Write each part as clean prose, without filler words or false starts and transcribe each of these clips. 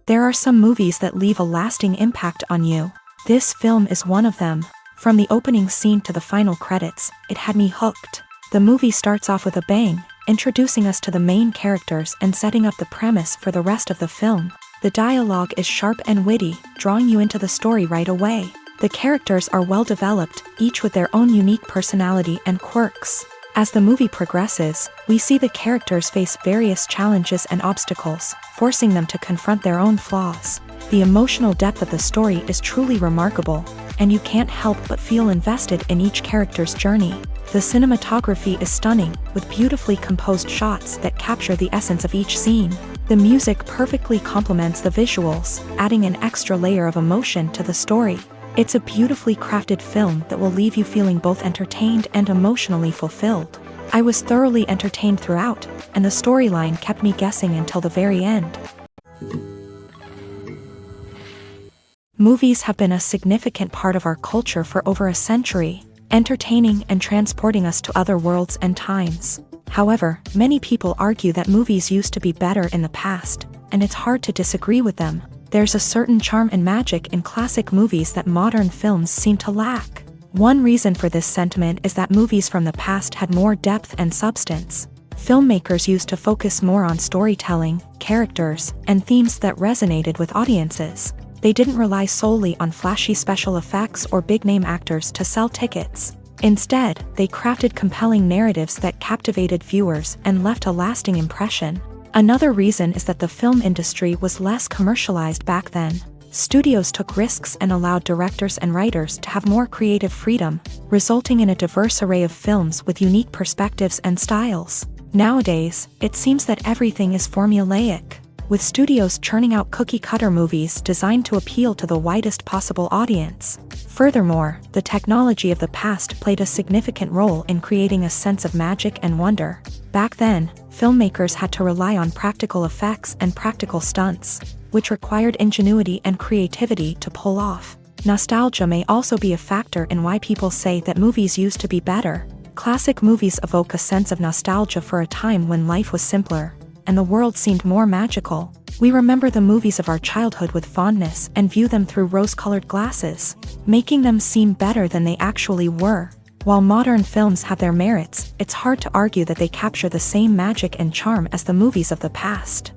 There are some movies that leave a lasting impact on you. This film is one of them. From the opening scene to the final credits, it had me hooked. The movie starts off with a bang, introducing us to the main characters and setting up the premise for the rest of the film. The dialogue is sharp and witty, drawing you into the story right away. The characters are well developed, each with their own unique personality and quirks. As the movie progresses, we see the characters face various challenges and obstacles, forcing them to confront their own flaws. The emotional depth of the story is truly remarkable, and you can't help but feel invested in each character's journey. The cinematography is stunning, with beautifully composed shots that capture the essence of each scene. The music perfectly complements the visuals, adding an extra layer of emotion to the story. It's a beautifully crafted film that will leave you feeling both entertained and emotionally fulfilled. I was thoroughly entertained throughout, and the storyline kept me guessing until the very end. Movies have been a significant part of our culture for over a century, entertaining and transporting us to other worlds and times. However, many people argue that movies used to be better in the past, and it's hard to disagree with them. There's a certain charm and magic in classic movies that modern films seem to lack. One reason for this sentiment is that movies from the past had more depth and substance. Filmmakers used to focus more on storytelling, characters, and themes that resonated with audiences. They didn't rely solely on flashy special effects or big-name actors to sell tickets. Instead, they crafted compelling narratives that captivated viewers and left a lasting impression. Another reason is that the film industry was less commercialized back then. Studios took risks and allowed directors and writers to have more creative freedom, resulting in a diverse array of films with unique perspectives and styles. Nowadays, it seems that everything is formulaic, with studios churning out cookie-cutter movies designed to appeal to the widest possible audience. Furthermore, the technology of the past played a significant role in creating a sense of magic and wonder. Back then, filmmakers had to rely on practical effects and practical stunts, which required ingenuity and creativity to pull off. Nostalgia may also be a factor in why people say that movies used to be better. Classic movies evoke a sense of nostalgia for a time when life was simpler, and the world seemed more magical. We remember the movies of our childhood with fondness and view them through rose-colored glasses, making them seem better than they actually were. While modern films have their merits, it's hard to argue that they capture the same magic and charm as the movies of the past.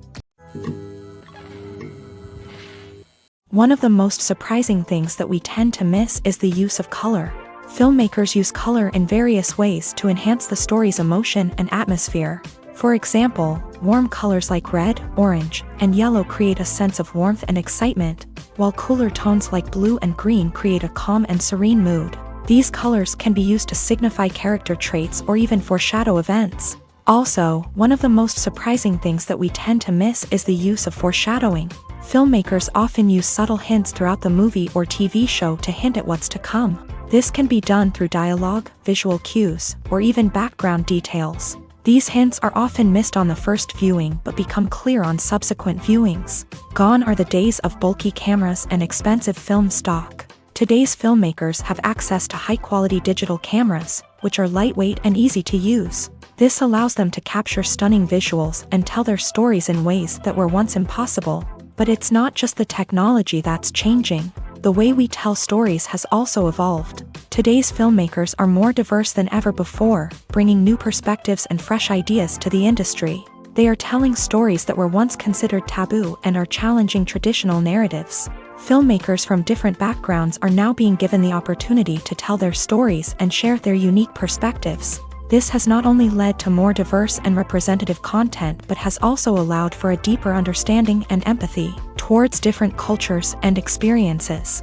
One of the most surprising things that we tend to miss is the use of color. Filmmakers use color in various ways to enhance the story's emotion and atmosphere. For example, warm colors like red, orange, and yellow create a sense of warmth and excitement, while cooler tones like blue and green create a calm and serene mood. These colors can be used to signify character traits or even foreshadow events. Also, one of the most surprising things that we tend to miss is the use of foreshadowing. Filmmakers often use subtle hints throughout the movie or TV show to hint at what's to come. This can be done through dialogue, visual cues, or even background details. These hints are often missed on the first viewing but become clear on subsequent viewings. Gone are the days of bulky cameras and expensive film stock. Today's filmmakers have access to high-quality digital cameras, which are lightweight and easy to use. This allows them to capture stunning visuals and tell their stories in ways that were once impossible. But it's not just the technology that's changing. The way we tell stories has also evolved. Today's filmmakers are more diverse than ever before, bringing new perspectives and fresh ideas to the industry. They are telling stories that were once considered taboo and are challenging traditional narratives. Filmmakers from different backgrounds are now being given the opportunity to tell their stories and share their unique perspectives. This has not only led to more diverse and representative content but has also allowed for a deeper understanding and empathy towards different cultures and experiences.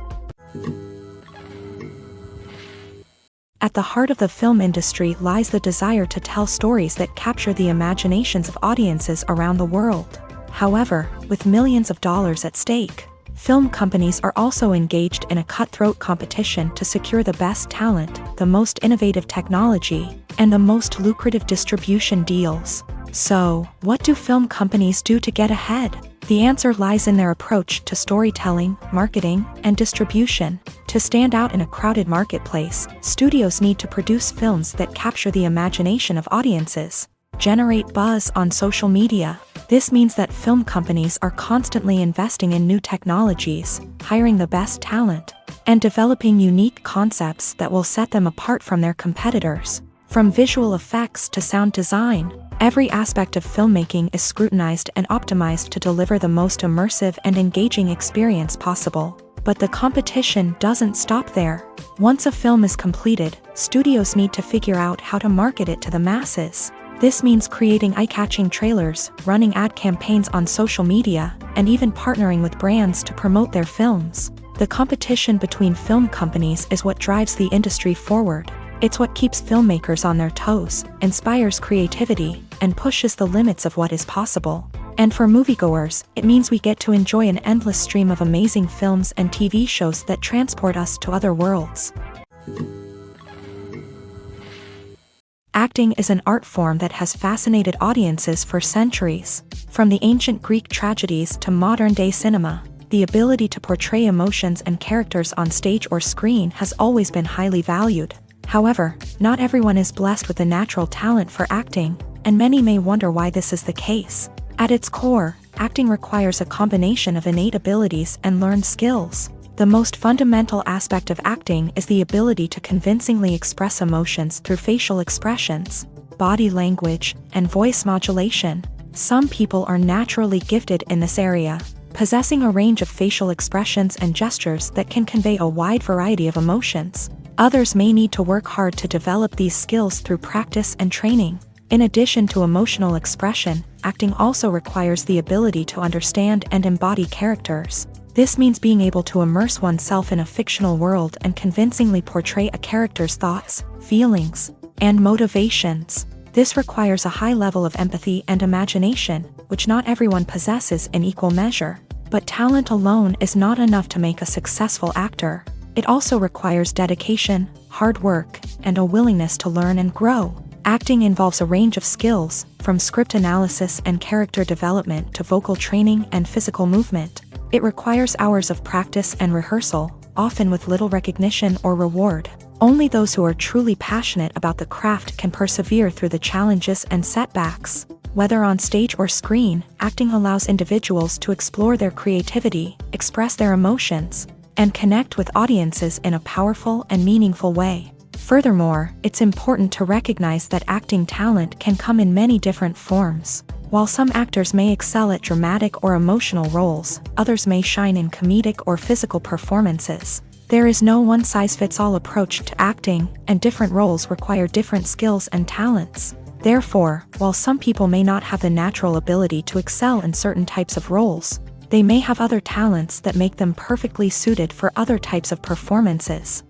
At the heart of the film industry lies the desire to tell stories that capture the imaginations of audiences around the world. However, with millions of dollars at stake, film companies are also engaged in a cutthroat competition to secure the best talent, the most innovative technology, and the most lucrative distribution deals. So, what do film companies do to get ahead? The answer lies in their approach to storytelling, marketing, and distribution. To stand out in a crowded marketplace, studios need to produce films that capture the imagination of audiences, generate buzz on social media. This means that film companies are constantly investing in new technologies, hiring the best talent, and developing unique concepts that will set them apart from their competitors. From visual effects to sound design, every aspect of filmmaking is scrutinized and optimized to deliver the most immersive and engaging experience possible. But the competition doesn't stop there. Once a film is completed, studios need to figure out how to market it to the masses. This means creating eye-catching trailers, running ad campaigns on social media, and even partnering with brands to promote their films. The competition between film companies is what drives the industry forward. It's what keeps filmmakers on their toes, inspires creativity, and pushes the limits of what is possible. And for moviegoers, it means we get to enjoy an endless stream of amazing films and TV shows that transport us to other worlds. Acting is an art form that has fascinated audiences for centuries. From the ancient Greek tragedies to modern-day cinema, the ability to portray emotions and characters on stage or screen has always been highly valued. However, not everyone is blessed with the natural talent for acting, and many may wonder why this is the case. At its core, acting requires a combination of innate abilities and learned skills. The most fundamental aspect of acting is the ability to convincingly express emotions through facial expressions, body language, and voice modulation. Some people are naturally gifted in this area, possessing a range of facial expressions and gestures that can convey a wide variety of emotions. Others may need to work hard to develop these skills through practice and training. In addition to emotional expression, acting also requires the ability to understand and embody characters. This means being able to immerse oneself in a fictional world and convincingly portray a character's thoughts, feelings, and motivations. This requires a high level of empathy and imagination, which not everyone possesses in equal measure. But talent alone is not enough to make a successful actor. It also requires dedication, hard work, and a willingness to learn and grow. Acting involves a range of skills, from script analysis and character development to vocal training and physical movement. It requires hours of practice and rehearsal, often with little recognition or reward. Only those who are truly passionate about the craft can persevere through the challenges and setbacks. Whether on stage or screen, acting allows individuals to explore their creativity, express their emotions, and connect with audiences in a powerful and meaningful way. Furthermore, it's important to recognize that acting talent can come in many different forms. While some actors may excel at dramatic or emotional roles, others may shine in comedic or physical performances. There is no one-size-fits-all approach to acting, and different roles require different skills and talents. Therefore, while some people may not have the natural ability to excel in certain types of roles, they may have other talents that make them perfectly suited for other types of performances.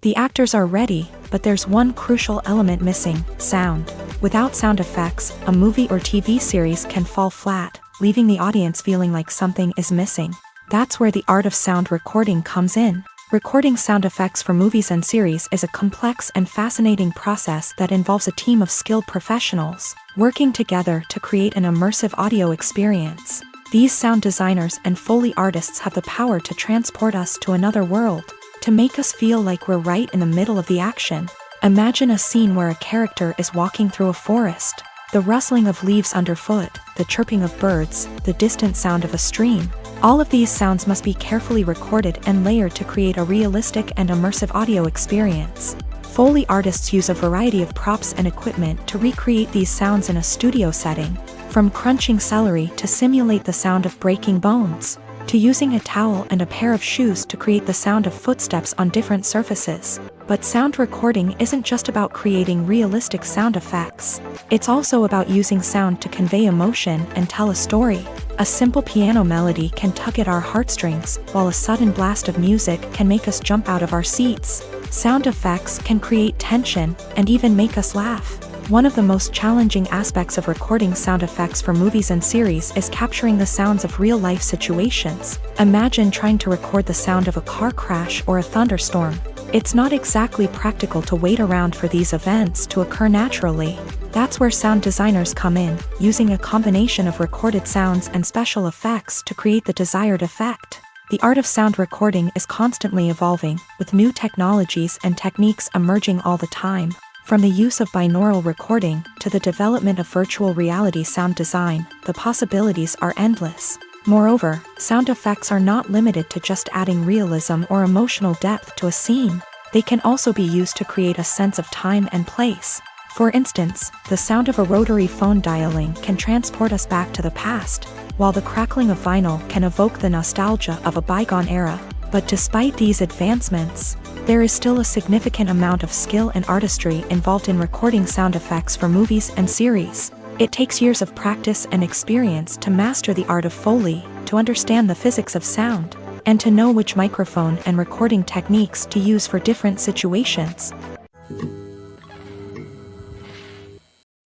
The actors are ready, but there's one crucial element missing: sound. Without sound effects, a movie or TV series can fall flat, leaving the audience feeling like something is missing. That's where the art of sound recording comes in. Recording sound effects for movies and series is a complex and fascinating process that involves a team of skilled professionals working together to create an immersive audio experience. These sound designers and Foley artists have the power to transport us to another world, to make us feel like we're right in the middle of the action. Imagine a scene where a character is walking through a forest. The rustling of leaves underfoot, the chirping of birds, the distant sound of a stream. All of these sounds must be carefully recorded and layered to create a realistic and immersive audio experience. Foley artists use a variety of props and equipment to recreate these sounds in a studio setting, from crunching celery to simulate the sound of breaking bones, to using a towel and a pair of shoes to create the sound of footsteps on different surfaces. But sound recording isn't just about creating realistic sound effects. It's also about using sound to convey emotion and tell a story. A simple piano melody can tug at our heartstrings, while a sudden blast of music can make us jump out of our seats. Sound effects can create tension and even make us laugh. One of the most challenging aspects of recording sound effects for movies and series is capturing the sounds of real-life situations. Imagine trying to record the sound of a car crash or a thunderstorm. It's not exactly practical to wait around for these events to occur naturally. That's where sound designers come in, using a combination of recorded sounds and special effects to create the desired effect. The art of sound recording is constantly evolving, with new technologies and techniques emerging all the time. From the use of binaural recording to the development of virtual reality sound design, the possibilities are endless. Moreover, sound effects are not limited to just adding realism or emotional depth to a scene. They can also be used to create a sense of time and place. For instance, the sound of a rotary phone dialing can transport us back to the past, while the crackling of vinyl can evoke the nostalgia of a bygone era. But despite these advancements, there is still a significant amount of skill and artistry involved in recording sound effects for movies and series. It takes years of practice and experience to master the art of Foley, to understand the physics of sound, and to know which microphone and recording techniques to use for different situations.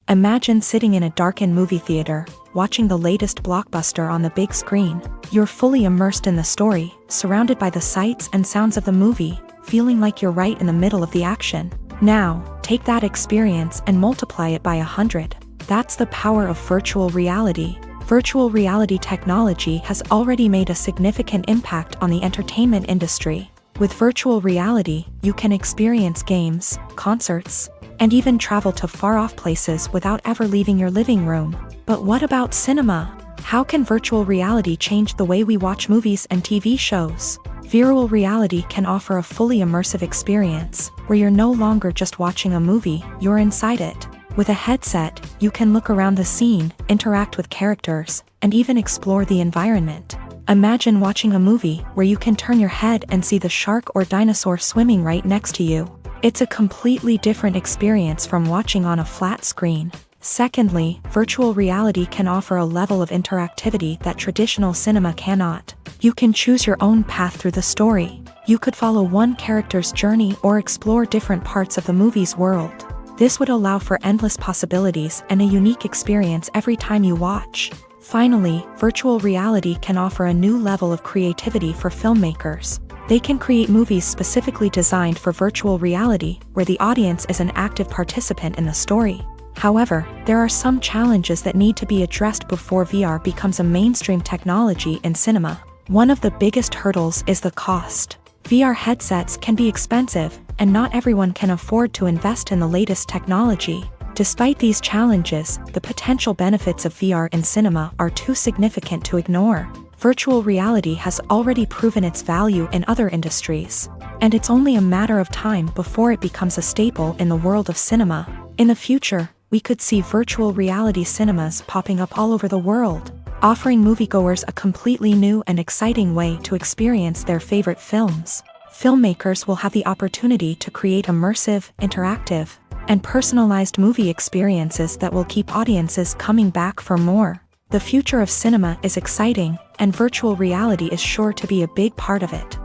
Imagine sitting in a darkened movie theater, watching the latest blockbuster on the big screen. You're fully immersed in the story, surrounded by the sights and sounds of the movie, feeling like you're right in the middle of the action. Now, take that experience and multiply it by 100. That's the power of virtual reality. Virtual reality technology has already made a significant impact on the entertainment industry. With virtual reality, you can experience games, concerts, and even travel to far-off places without ever leaving your living room. But what about cinema? How can virtual reality change the way we watch movies and TV shows? Virtual reality can offer a fully immersive experience, where you're no longer just watching a movie, you're inside it. With a headset, you can look around the scene, interact with characters, and even explore the environment. Imagine watching a movie where you can turn your head and see the shark or dinosaur swimming right next to you. It's a completely different experience from watching on a flat screen. Secondly, virtual reality can offer a level of interactivity that traditional cinema cannot. You can choose your own path through the story. You could follow one character's journey or explore different parts of the movie's world. This would allow for endless possibilities and a unique experience every time you watch. Finally, virtual reality can offer a new level of creativity for filmmakers. They can create movies specifically designed for virtual reality, where the audience is an active participant in the story. However, there are some challenges that need to be addressed before VR becomes a mainstream technology in cinema. One of the biggest hurdles is the cost. VR headsets can be expensive, and not everyone can afford to invest in the latest technology. Despite these challenges, the potential benefits of VR in cinema are too significant to ignore. Virtual reality has already proven its value in other industries, and it's only a matter of time before it becomes a staple in the world of cinema. In the future, we could see virtual reality cinemas popping up all over the world, offering moviegoers a completely new and exciting way to experience their favorite films. Filmmakers will have the opportunity to create immersive, interactive, and personalized movie experiences that will keep audiences coming back for more. The future of cinema is exciting, and virtual reality is sure to be a big part of it.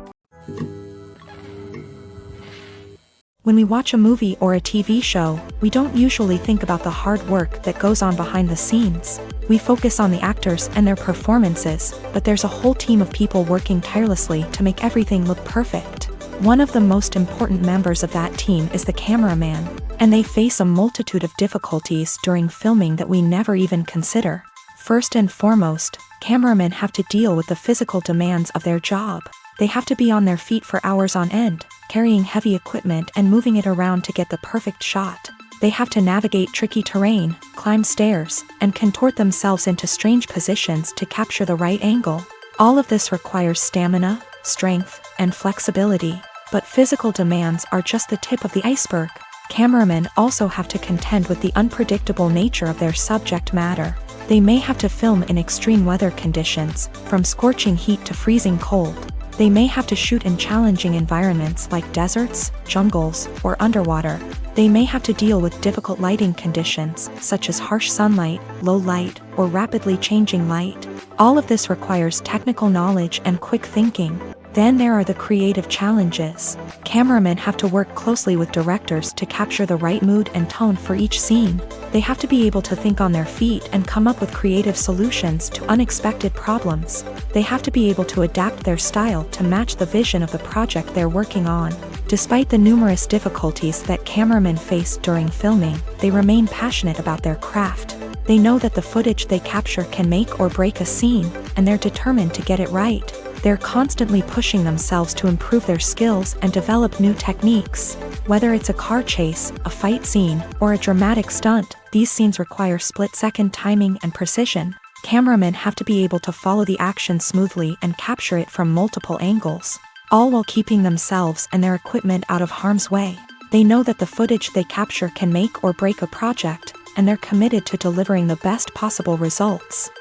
When we watch a movie or a TV show, we don't usually think about the hard work that goes on behind the scenes. We focus on the actors and their performances, but there's a whole team of people working tirelessly to make everything look perfect. One of the most important members of that team is the cameraman, and they face a multitude of difficulties during filming that we never even consider. First and foremost, cameramen have to deal with the physical demands of their job. They have to be on their feet for hours on end, carrying heavy equipment and moving it around to get the perfect shot. They have to navigate tricky terrain, climb stairs, and contort themselves into strange positions to capture the right angle. All of this requires stamina, strength, and flexibility. But physical demands are just the tip of the iceberg. Cameramen also have to contend with the unpredictable nature of their subject matter. They may have to film in extreme weather conditions, from scorching heat to freezing cold. They may have to shoot in challenging environments like deserts, jungles, or underwater. They may have to deal with difficult lighting conditions, such as harsh sunlight, low light, or rapidly changing light. All of this requires technical knowledge and quick thinking. Then there are the creative challenges. Cameramen have to work closely with directors to capture the right mood and tone for each scene. They have to be able to think on their feet and come up with creative solutions to unexpected problems. They have to be able to adapt their style to match the vision of the project they're working on. Despite the numerous difficulties that cameramen face during filming, they remain passionate about their craft. They know that the footage they capture can make or break a scene, and they're determined to get it right. They're constantly pushing themselves to improve their skills and develop new techniques. Whether it's a car chase, a fight scene, or a dramatic stunt, these scenes require split-second timing and precision. Cameramen have to be able to follow the action smoothly and capture it from multiple angles, all while keeping themselves and their equipment out of harm's way. They know that the footage they capture can make or break a project, and they're committed to delivering the best possible results.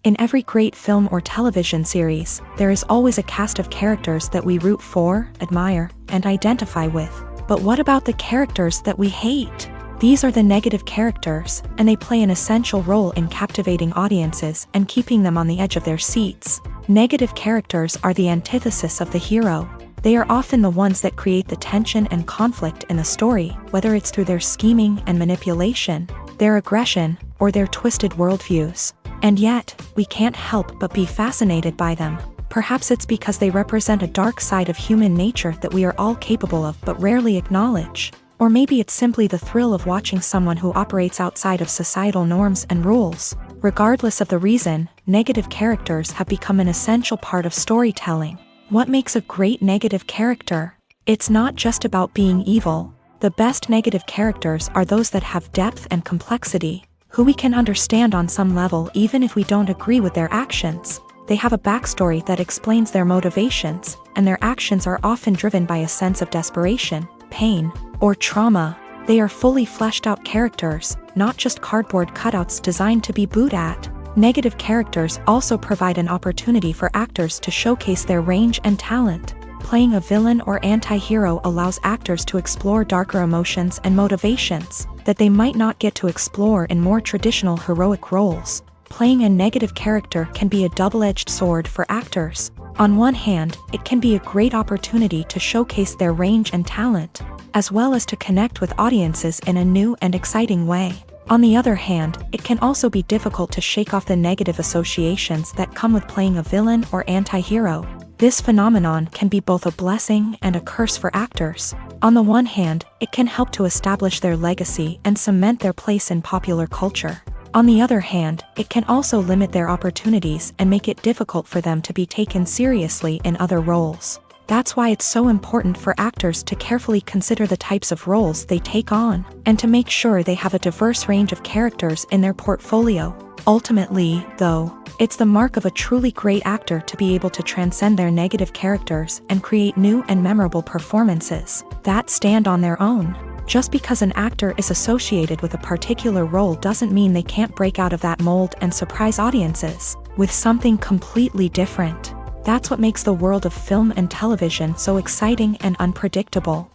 In every great film or television series, there is always a cast of characters that we root for, admire, and identify with. But what about the characters that we hate? These are the negative characters, and they play an essential role in captivating audiences and keeping them on the edge of their seats. Negative characters are the antithesis of the hero. They are often the ones that create the tension and conflict in the story, whether it's through their scheming and manipulation, their aggression, or their twisted worldviews. And yet, we can't help but be fascinated by them. Perhaps it's because they represent a dark side of human nature that we are all capable of but rarely acknowledge. Or maybe it's simply the thrill of watching someone who operates outside of societal norms and rules. Regardless of the reason, negative characters have become an essential part of storytelling. What makes a great negative character? It's not just about being evil. The best negative characters are those that have depth and complexity, who we can understand on some level even if we don't agree with their actions. They have a backstory that explains their motivations, and their actions are often driven by a sense of desperation, pain, or trauma. They are fully fleshed out characters, not just cardboard cutouts designed to be booed at. Negative characters also provide an opportunity for actors to showcase their range and talent. Playing a villain or anti-hero allows actors to explore darker emotions and motivations that they might not get to explore in more traditional heroic roles. Playing a negative character can be a double-edged sword for actors. On one hand, it can be a great opportunity to showcase their range and talent, as well as to connect with audiences in a new and exciting way. On the other hand, it can also be difficult to shake off the negative associations that come with playing a villain or anti-hero. This phenomenon can be both a blessing and a curse for actors. On the one hand, it can help to establish their legacy and cement their place in popular culture. On the other hand, it can also limit their opportunities and make it difficult for them to be taken seriously in other roles. That's why it's so important for actors to carefully consider the types of roles they take on, and to make sure they have a diverse range of characters in their portfolio. Ultimately, though, it's the mark of a truly great actor to be able to transcend their negative characters and create new and memorable performances that stand on their own. Just because an actor is associated with a particular role doesn't mean they can't break out of that mold and surprise audiences with something completely different. That's what makes the world of film and television so exciting and unpredictable.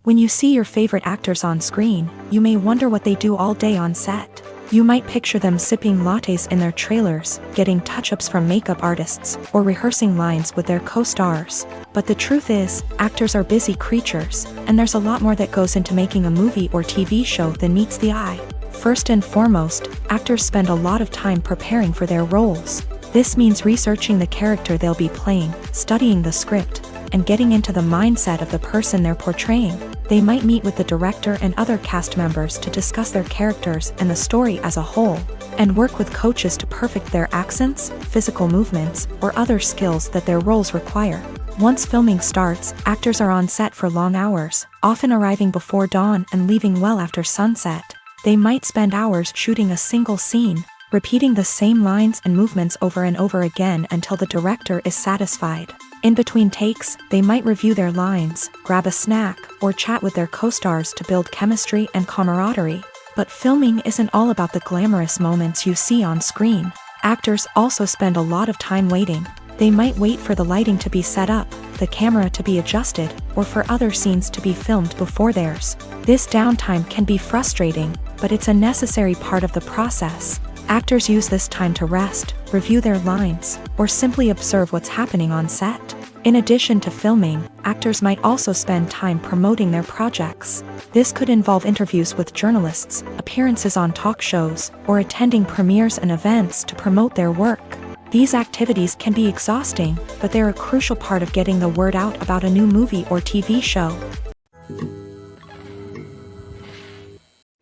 When you see your favorite actors on screen, you may wonder what they do all day on set. You might picture them sipping lattes in their trailers, getting touch-ups from makeup artists, or rehearsing lines with their co-stars. But the truth is, actors are busy creatures, and there's a lot more that goes into making a movie or TV show than meets the eye. First and foremost, actors spend a lot of time preparing for their roles. This means researching the character they'll be playing, studying the script, and getting into the mindset of the person they're portraying. They might meet with the director and other cast members to discuss their characters and the story as a whole, and work with coaches to perfect their accents, physical movements, or other skills that their roles require. Once filming starts, actors are on set for long hours, often arriving before dawn and leaving well after sunset. They might spend hours shooting a single scene, repeating the same lines and movements over and over again until the director is satisfied. In between takes, they might review their lines, grab a snack, or chat with their co-stars to build chemistry and camaraderie. But filming isn't all about the glamorous moments you see on screen. Actors also spend a lot of time waiting. They might wait for the lighting to be set up, the camera to be adjusted, or for other scenes to be filmed before theirs. This downtime can be frustrating, but it's a necessary part of the process. Actors use this time to rest, review their lines, or simply observe what's happening on set. In addition to filming, actors might also spend time promoting their projects. This could involve interviews with journalists, appearances on talk shows, or attending premieres and events to promote their work. These activities can be exhausting, but they're a crucial part of getting the word out about a new movie or TV show.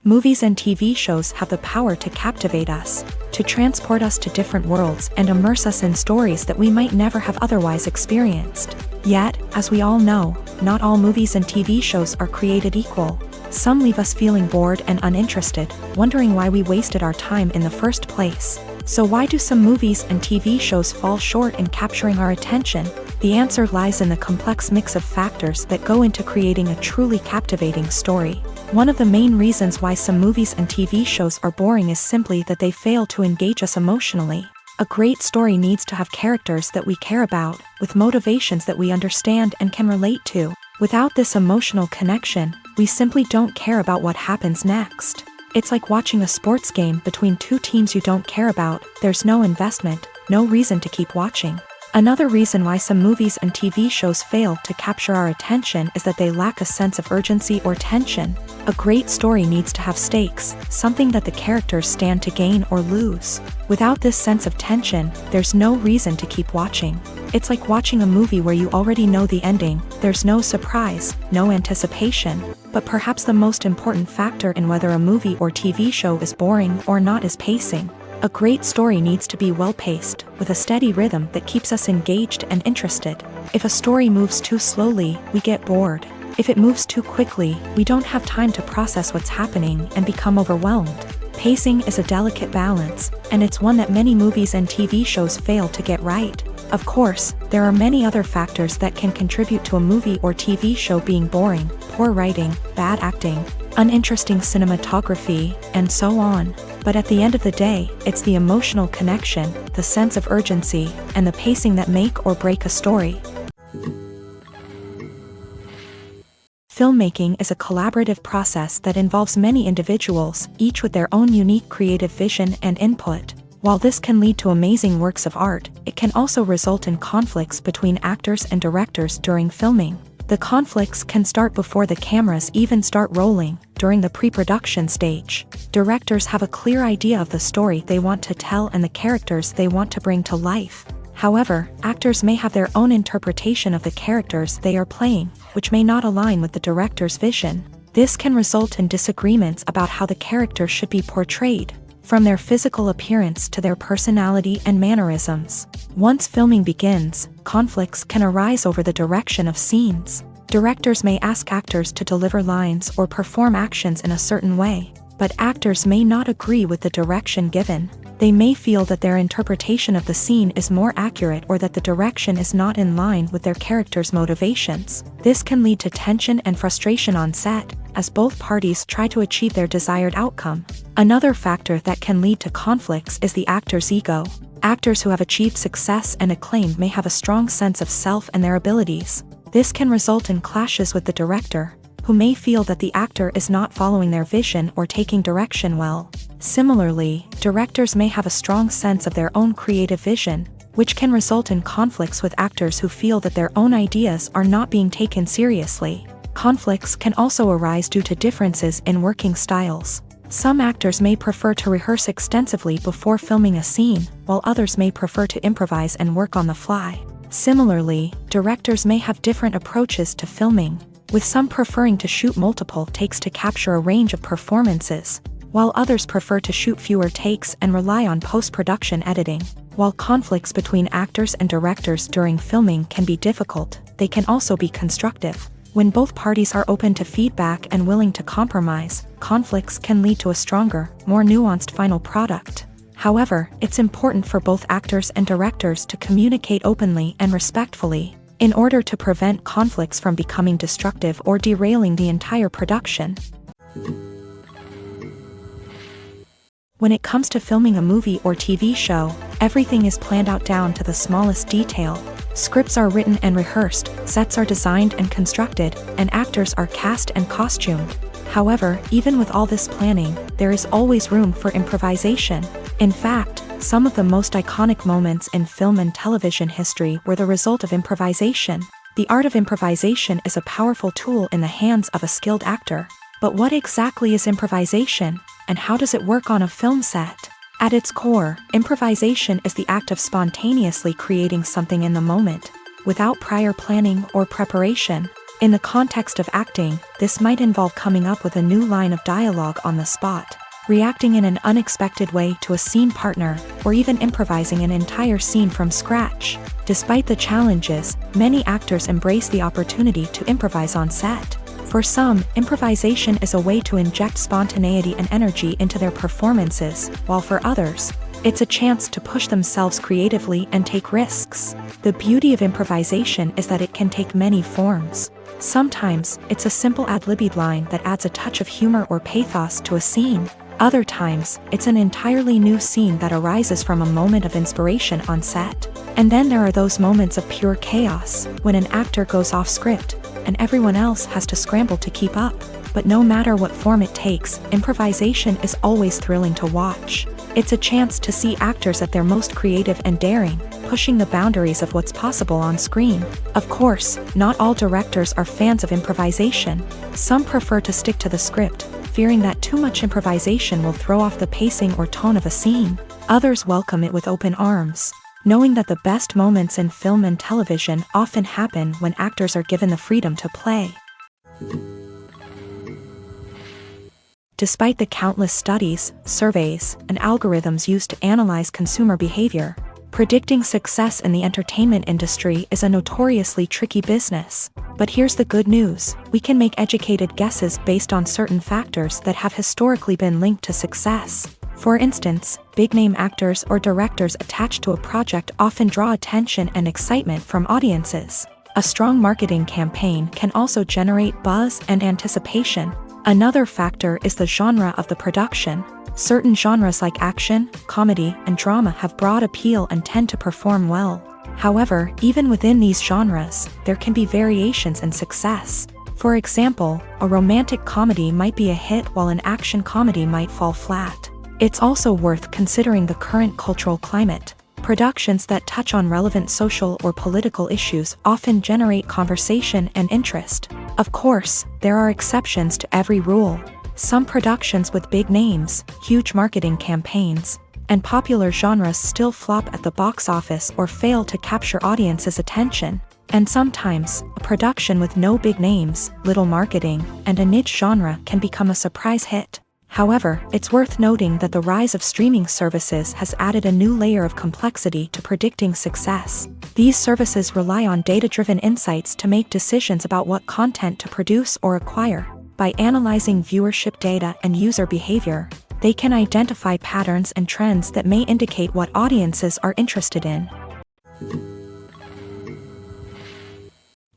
Movies and TV shows have the power to captivate us, to transport us to different worlds and immerse us in stories that we might never have otherwise experienced. Yet, as we all know, not all movies and TV shows are created equal. Some leave us feeling bored and uninterested, wondering why we wasted our time in the first place. So why do some movies and TV shows fall short in capturing our attention? The answer lies in the complex mix of factors that go into creating a truly captivating story. One of the main reasons why some movies and TV shows are boring is simply that they fail to engage us emotionally. A great story needs to have characters that we care about, with motivations that we understand and can relate to. Without this emotional connection, we simply don't care about what happens next. It's like watching a sports game between two teams you don't care about. There's no investment, no reason to keep watching. Another reason why some movies and TV shows fail to capture our attention is that they lack a sense of urgency or tension. A great story needs to have stakes, something that the characters stand to gain or lose. Without this sense of tension, there's no reason to keep watching. It's like watching a movie where you already know the ending. There's no surprise, no anticipation. But perhaps the most important factor in whether a movie or TV show is boring or not is pacing. A great story needs to be well-paced, with a steady rhythm that keeps us engaged and interested. If a story moves too slowly, we get bored. If it moves too quickly, we don't have time to process what's happening and become overwhelmed. Pacing is a delicate balance, and it's one that many movies and TV shows fail to get right. Of course, there are many other factors that can contribute to a movie or TV show being boring: poor writing, bad acting, uninteresting cinematography, and so on. But at the end of the day, it's the emotional connection, the sense of urgency, and the pacing that make or break a story. Filmmaking is a collaborative process that involves many individuals, each with their own unique creative vision and input. While this can lead to amazing works of art, it can also result in conflicts between actors and directors during filming. The conflicts can start before the cameras even start rolling, during the pre-production stage. Directors have a clear idea of the story they want to tell and the characters they want to bring to life. However, actors may have their own interpretation of the characters they are playing, which may not align with the director's vision. This can result in disagreements about how the characters should be portrayed, from their physical appearance to their personality and mannerisms. Once filming begins, conflicts can arise over the direction of scenes. Directors may ask actors to deliver lines or perform actions in a certain way, but actors may not agree with the direction given. They may feel that their interpretation of the scene is more accurate or that the direction is not in line with their character's motivations. This can lead to tension and frustration on set, as both parties try to achieve their desired outcome. Another factor that can lead to conflicts is the actor's ego. Actors who have achieved success and acclaim may have a strong sense of self and their abilities. This can result in clashes with the director, who may feel that the actor is not following their vision or taking direction well. Similarly, directors may have a strong sense of their own creative vision, which can result in conflicts with actors who feel that their own ideas are not being taken seriously. Conflicts can also arise due to differences in working styles. Some actors may prefer to rehearse extensively before filming a scene, while others may prefer to improvise and work on the fly. Similarly, directors may have different approaches to filming, with some preferring to shoot multiple takes to capture a range of performances, while others prefer to shoot fewer takes and rely on post-production editing. While conflicts between actors and directors during filming can be difficult, they can also be constructive. When both parties are open to feedback and willing to compromise, conflicts can lead to a stronger, more nuanced final product. However, it's important for both actors and directors to communicate openly and respectfully, in order to prevent conflicts from becoming destructive or derailing the entire production. When it comes to filming a movie or TV show, everything is planned out down to the smallest detail. Scripts are written and rehearsed, sets are designed and constructed, and actors are cast and costumed. However, even with all this planning, there is always room for improvisation. In fact, some of the most iconic moments in film and television history were the result of improvisation. The art of improvisation is a powerful tool in the hands of a skilled actor. But what exactly is improvisation, and how does it work on a film set? At its core, improvisation is the act of spontaneously creating something in the moment, without prior planning or preparation. In the context of acting, this might involve coming up with a new line of dialogue on the spot, reacting in an unexpected way to a scene partner, or even improvising an entire scene from scratch. Despite the challenges, many actors embrace the opportunity to improvise on set. For some, improvisation is a way to inject spontaneity and energy into their performances, while for others, it's a chance to push themselves creatively and take risks. The beauty of improvisation is that it can take many forms. Sometimes, it's a simple ad-libbed line that adds a touch of humor or pathos to a scene. Other times, it's an entirely new scene that arises from a moment of inspiration on set. And then there are those moments of pure chaos, when an actor goes off script, and everyone else has to scramble to keep up. But no matter what form it takes, improvisation is always thrilling to watch. It's a chance to see actors at their most creative and daring, pushing the boundaries of what's possible on screen. Of course, not all directors are fans of improvisation. Some prefer to stick to the script, fearing that too much improvisation will throw off the pacing or tone of a scene. Others welcome it with open arms, knowing that the best moments in film and television often happen when actors are given the freedom to play. Despite the countless studies, surveys, and algorithms used to analyze consumer behavior, predicting success in the entertainment industry is a notoriously tricky business. But here's the good news: we can make educated guesses based on certain factors that have historically been linked to success. For instance, big-name actors or directors attached to a project often draw attention and excitement from audiences. A strong marketing campaign can also generate buzz and anticipation. Another factor is the genre of the production. Certain genres like action, comedy, and drama have broad appeal and tend to perform well. However, even within these genres, there can be variations in success. For example, a romantic comedy might be a hit while an action comedy might fall flat. It's also worth considering the current cultural climate. Productions that touch on relevant social or political issues often generate conversation and interest. Of course, there are exceptions to every rule. Some productions with big names, huge marketing campaigns, and popular genres still flop at the box office or fail to capture audiences' attention. And sometimes, a production with no big names, little marketing, and a niche genre can become a surprise hit. However, it's worth noting that the rise of streaming services has added a new layer of complexity to predicting success. These services rely on data-driven insights to make decisions about what content to produce or acquire. By analyzing viewership data and user behavior, they can identify patterns and trends that may indicate what audiences are interested in.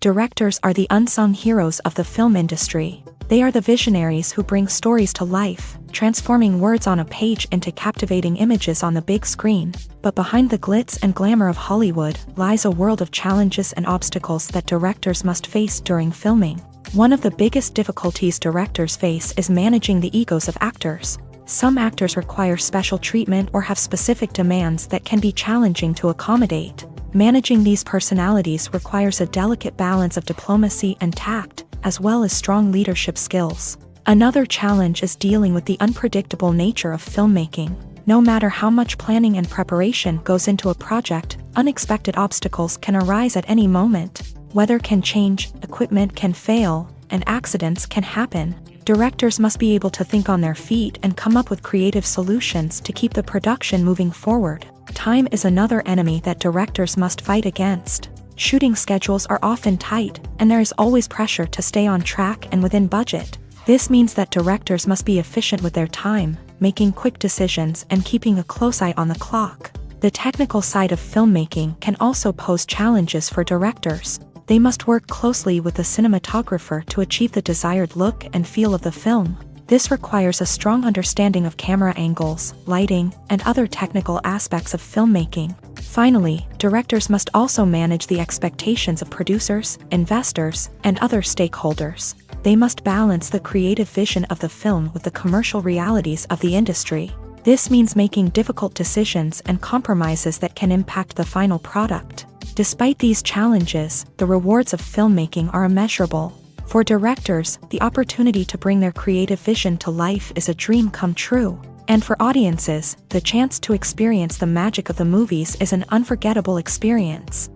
Directors are the unsung heroes of the film industry. They are the visionaries who bring stories to life, transforming words on a page into captivating images on the big screen. But behind the glitz and glamour of Hollywood lies a world of challenges and obstacles that directors must face during filming. One of the biggest difficulties directors face is managing the egos of actors. Some actors require special treatment or have specific demands that can be challenging to accommodate. Managing these personalities requires a delicate balance of diplomacy and tact, as well as strong leadership skills. Another challenge is dealing with the unpredictable nature of filmmaking. No matter how much planning and preparation goes into a project, unexpected obstacles can arise at any moment. Weather can change, equipment can fail, and accidents can happen. Directors must be able to think on their feet and come up with creative solutions to keep the production moving forward. Time is another enemy that directors must fight against. Shooting schedules are often tight, and there is always pressure to stay on track and within budget. This means that directors must be efficient with their time, making quick decisions and keeping a close eye on the clock. The technical side of filmmaking can also pose challenges for directors. They must work closely with the cinematographer to achieve the desired look and feel of the film. This requires a strong understanding of camera angles, lighting, and other technical aspects of filmmaking. Finally, directors must also manage the expectations of producers, investors, and other stakeholders. They must balance the creative vision of the film with the commercial realities of the industry. This means making difficult decisions and compromises that can impact the final product. Despite these challenges, the rewards of filmmaking are immeasurable. For directors, the opportunity to bring their creative vision to life is a dream come true. And for audiences, the chance to experience the magic of the movies is an unforgettable experience.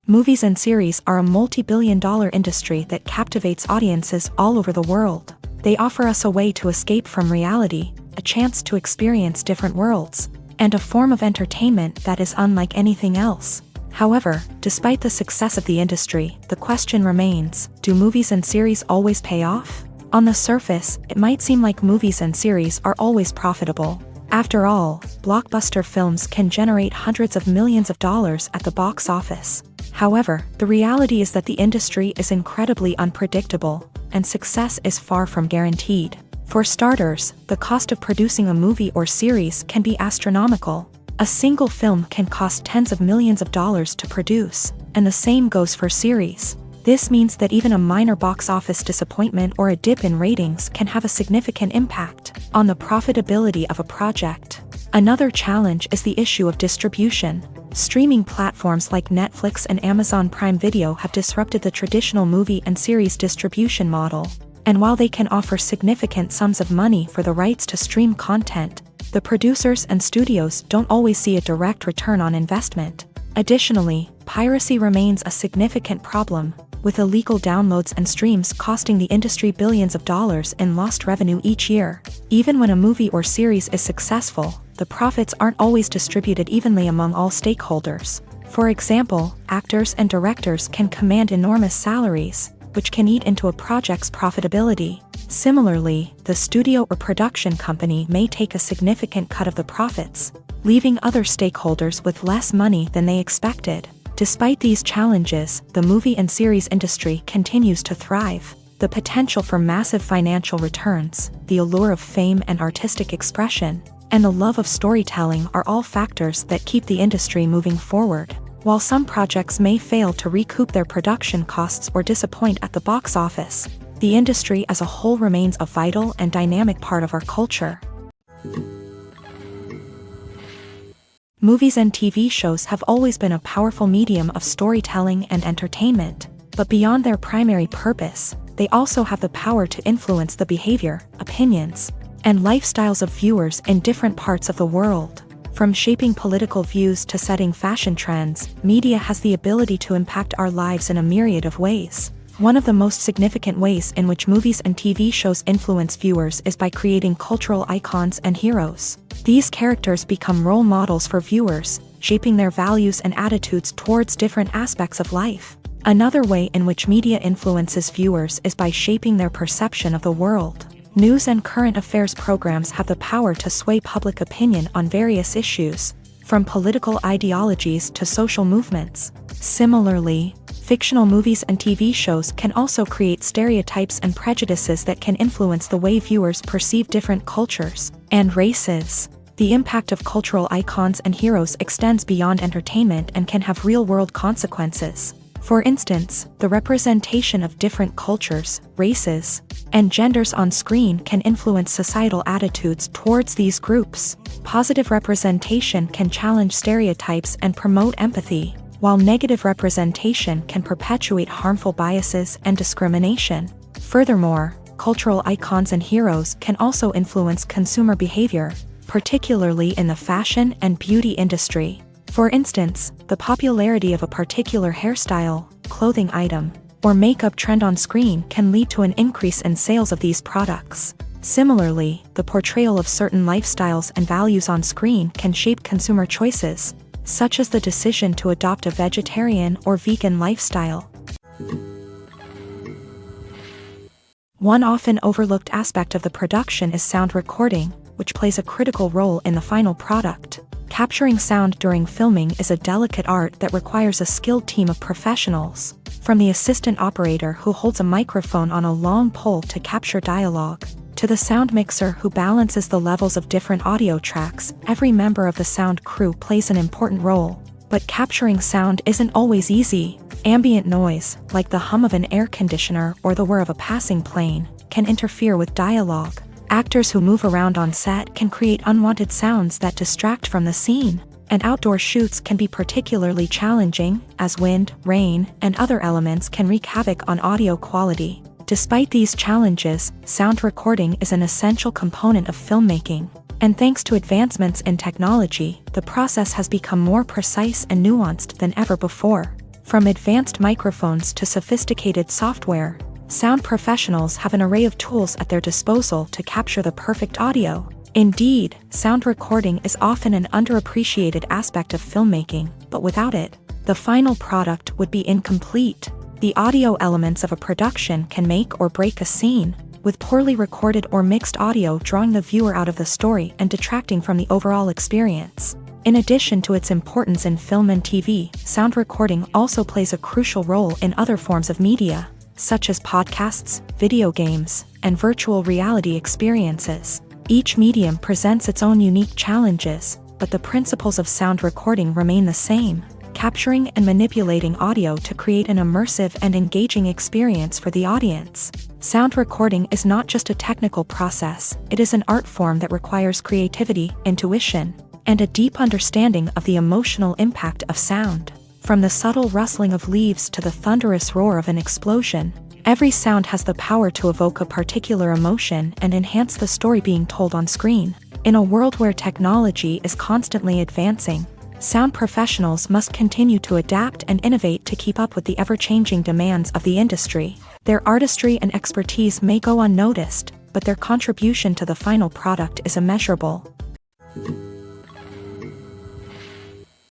Movies and series are a multi-billion-dollar industry that captivates audiences all over the world. They offer us a way to escape from reality, a chance to experience different worlds, and a form of entertainment that is unlike anything else. However, despite the success of the industry, the question remains, do movies and series always pay off? On the surface, it might seem like movies and series are always profitable. After all, blockbuster films can generate hundreds of millions of dollars at the box office. However, the reality is that the industry is incredibly unpredictable, and success is far from guaranteed. For starters, the cost of producing a movie or series can be astronomical. A single film can cost tens of millions of dollars to produce, and the same goes for series. This means that even a minor box office disappointment or a dip in ratings can have a significant impact on the profitability of a project. Another challenge is the issue of distribution. Streaming platforms like Netflix and Amazon Prime Video have disrupted the traditional movie and series distribution model. And while they can offer significant sums of money for the rights to stream content, the producers and studios don't always see a direct return on investment. Additionally, piracy remains a significant problem, with illegal downloads and streams costing the industry billions of dollars in lost revenue each year. Even when a movie or series is successful, the profits aren't always distributed evenly among all stakeholders. For example, actors and directors can command enormous salaries, which can eat into a project's profitability. Similarly, the studio or production company may take a significant cut of the profits, leaving other stakeholders with less money than they expected. Despite these challenges, the movie and series industry continues to thrive. The potential for massive financial returns, the allure of fame and artistic expression, and the love of storytelling are all factors that keep the industry moving forward. While some projects may fail to recoup their production costs or disappoint at the box office, the industry as a whole remains a vital and dynamic part of our culture. Movies and TV shows have always been a powerful medium of storytelling and entertainment, but beyond their primary purpose, they also have the power to influence the behavior, opinions, and lifestyles of viewers in different parts of the world. From shaping political views to setting fashion trends, media has the ability to impact our lives in a myriad of ways. One of the most significant ways in which movies and TV shows influence viewers is by creating cultural icons and heroes. These characters become role models for viewers, shaping their values and attitudes towards different aspects of life. Another way in which media influences viewers is by shaping their perception of the world. News and current affairs programs have the power to sway public opinion on various issues, from political ideologies to social movements. Similarly, fictional movies and TV shows can also create stereotypes and prejudices that can influence the way viewers perceive different cultures and races. The impact of cultural icons and heroes extends beyond entertainment and can have real-world consequences. For instance, the representation of different cultures, races, and genders on screen can influence societal attitudes towards these groups. Positive representation can challenge stereotypes and promote empathy, while negative representation can perpetuate harmful biases and discrimination. Furthermore, cultural icons and heroes can also influence consumer behavior, particularly in the fashion and beauty industry. For instance, the popularity of a particular hairstyle, clothing item, or makeup trend on screen can lead to an increase in sales of these products. Similarly, the portrayal of certain lifestyles and values on screen can shape consumer choices, such as the decision to adopt a vegetarian or vegan lifestyle. One often overlooked aspect of the production is sound recording, which plays a critical role in the final product. Capturing sound during filming is a delicate art that requires a skilled team of professionals, from the assistant operator who holds a microphone on a long pole to capture dialogue, to the sound mixer who balances the levels of different audio tracks. Every member of the sound crew plays an important role. But capturing sound isn't always easy. Ambient noise, like the hum of an air conditioner or the whir of a passing plane, can interfere with dialogue. Actors who move around on set can create unwanted sounds that distract from the scene, and outdoor shoots can be particularly challenging, as wind, rain, and other elements can wreak havoc on audio quality. Despite these challenges, sound recording is an essential component of filmmaking, and thanks to advancements in technology, the process has become more precise and nuanced than ever before. From advanced microphones to sophisticated software, sound professionals have an array of tools at their disposal to capture the perfect audio. Indeed, sound recording is often an underappreciated aspect of filmmaking, but without it, the final product would be incomplete. The audio elements of a production can make or break a scene, with poorly recorded or mixed audio drawing the viewer out of the story and detracting from the overall experience. In addition to its importance in film and TV, sound recording also plays a crucial role in other forms of media, such as podcasts, video games, and virtual reality experiences. Each medium presents its own unique challenges, but the principles of sound recording remain the same, capturing and manipulating audio to create an immersive and engaging experience for the audience. Sound recording is not just a technical process, it is an art form that requires creativity, intuition, and a deep understanding of the emotional impact of sound. From the subtle rustling of leaves to the thunderous roar of an explosion, every sound has the power to evoke a particular emotion and enhance the story being told on screen. In a world where technology is constantly advancing, sound professionals must continue to adapt and innovate to keep up with the ever-changing demands of the industry. Their artistry and expertise may go unnoticed, but their contribution to the final product is immeasurable.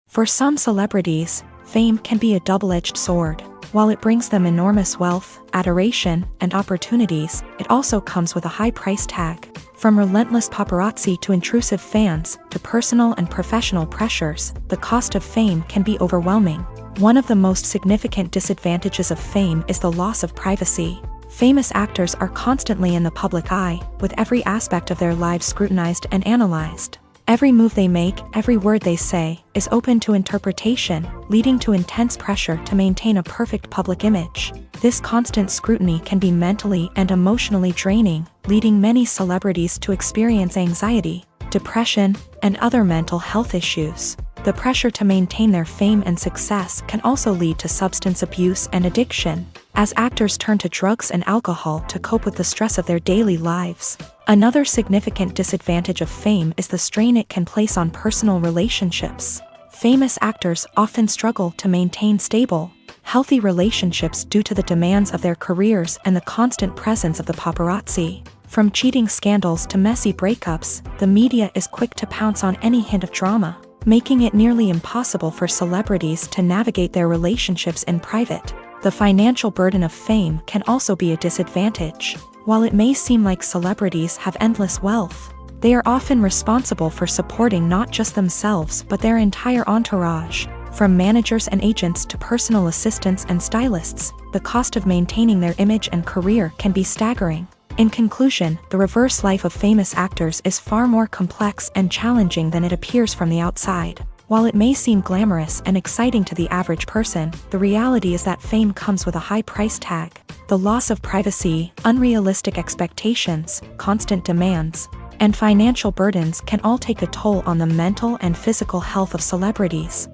For some celebrities, fame can be a double-edged sword. While it brings them enormous wealth, adoration, and opportunities, it also comes with a high price tag. From relentless paparazzi to intrusive fans, to personal and professional pressures, the cost of fame can be overwhelming. One of the most significant disadvantages of fame is the loss of privacy. Famous actors are constantly in the public eye, with every aspect of their lives scrutinized and analyzed. Every move they make, every word they say, is open to interpretation, leading to intense pressure to maintain a perfect public image. This constant scrutiny can be mentally and emotionally draining, leading many celebrities to experience anxiety, depression, and other mental health issues. The pressure to maintain their fame and success can also lead to substance abuse and addiction, as actors turn to drugs and alcohol to cope with the stress of their daily lives. Another significant disadvantage of fame is the strain it can place on personal relationships. Famous actors often struggle to maintain stable, healthy relationships due to the demands of their careers and the constant presence of the paparazzi. From cheating scandals to messy breakups, the media is quick to pounce on any hint of drama, making it nearly impossible for celebrities to navigate their relationships in private. The financial burden of fame can also be a disadvantage. While it may seem like celebrities have endless wealth, they are often responsible for supporting not just themselves but their entire entourage. From managers and agents to personal assistants and stylists, the cost of maintaining their image and career can be staggering. In conclusion, the reverse life of famous actors is far more complex and challenging than it appears from the outside. While it may seem glamorous and exciting to the average person, the reality is that fame comes with a high price tag. The loss of privacy, unrealistic expectations, constant demands, and financial burdens can all take a toll on the mental and physical health of celebrities.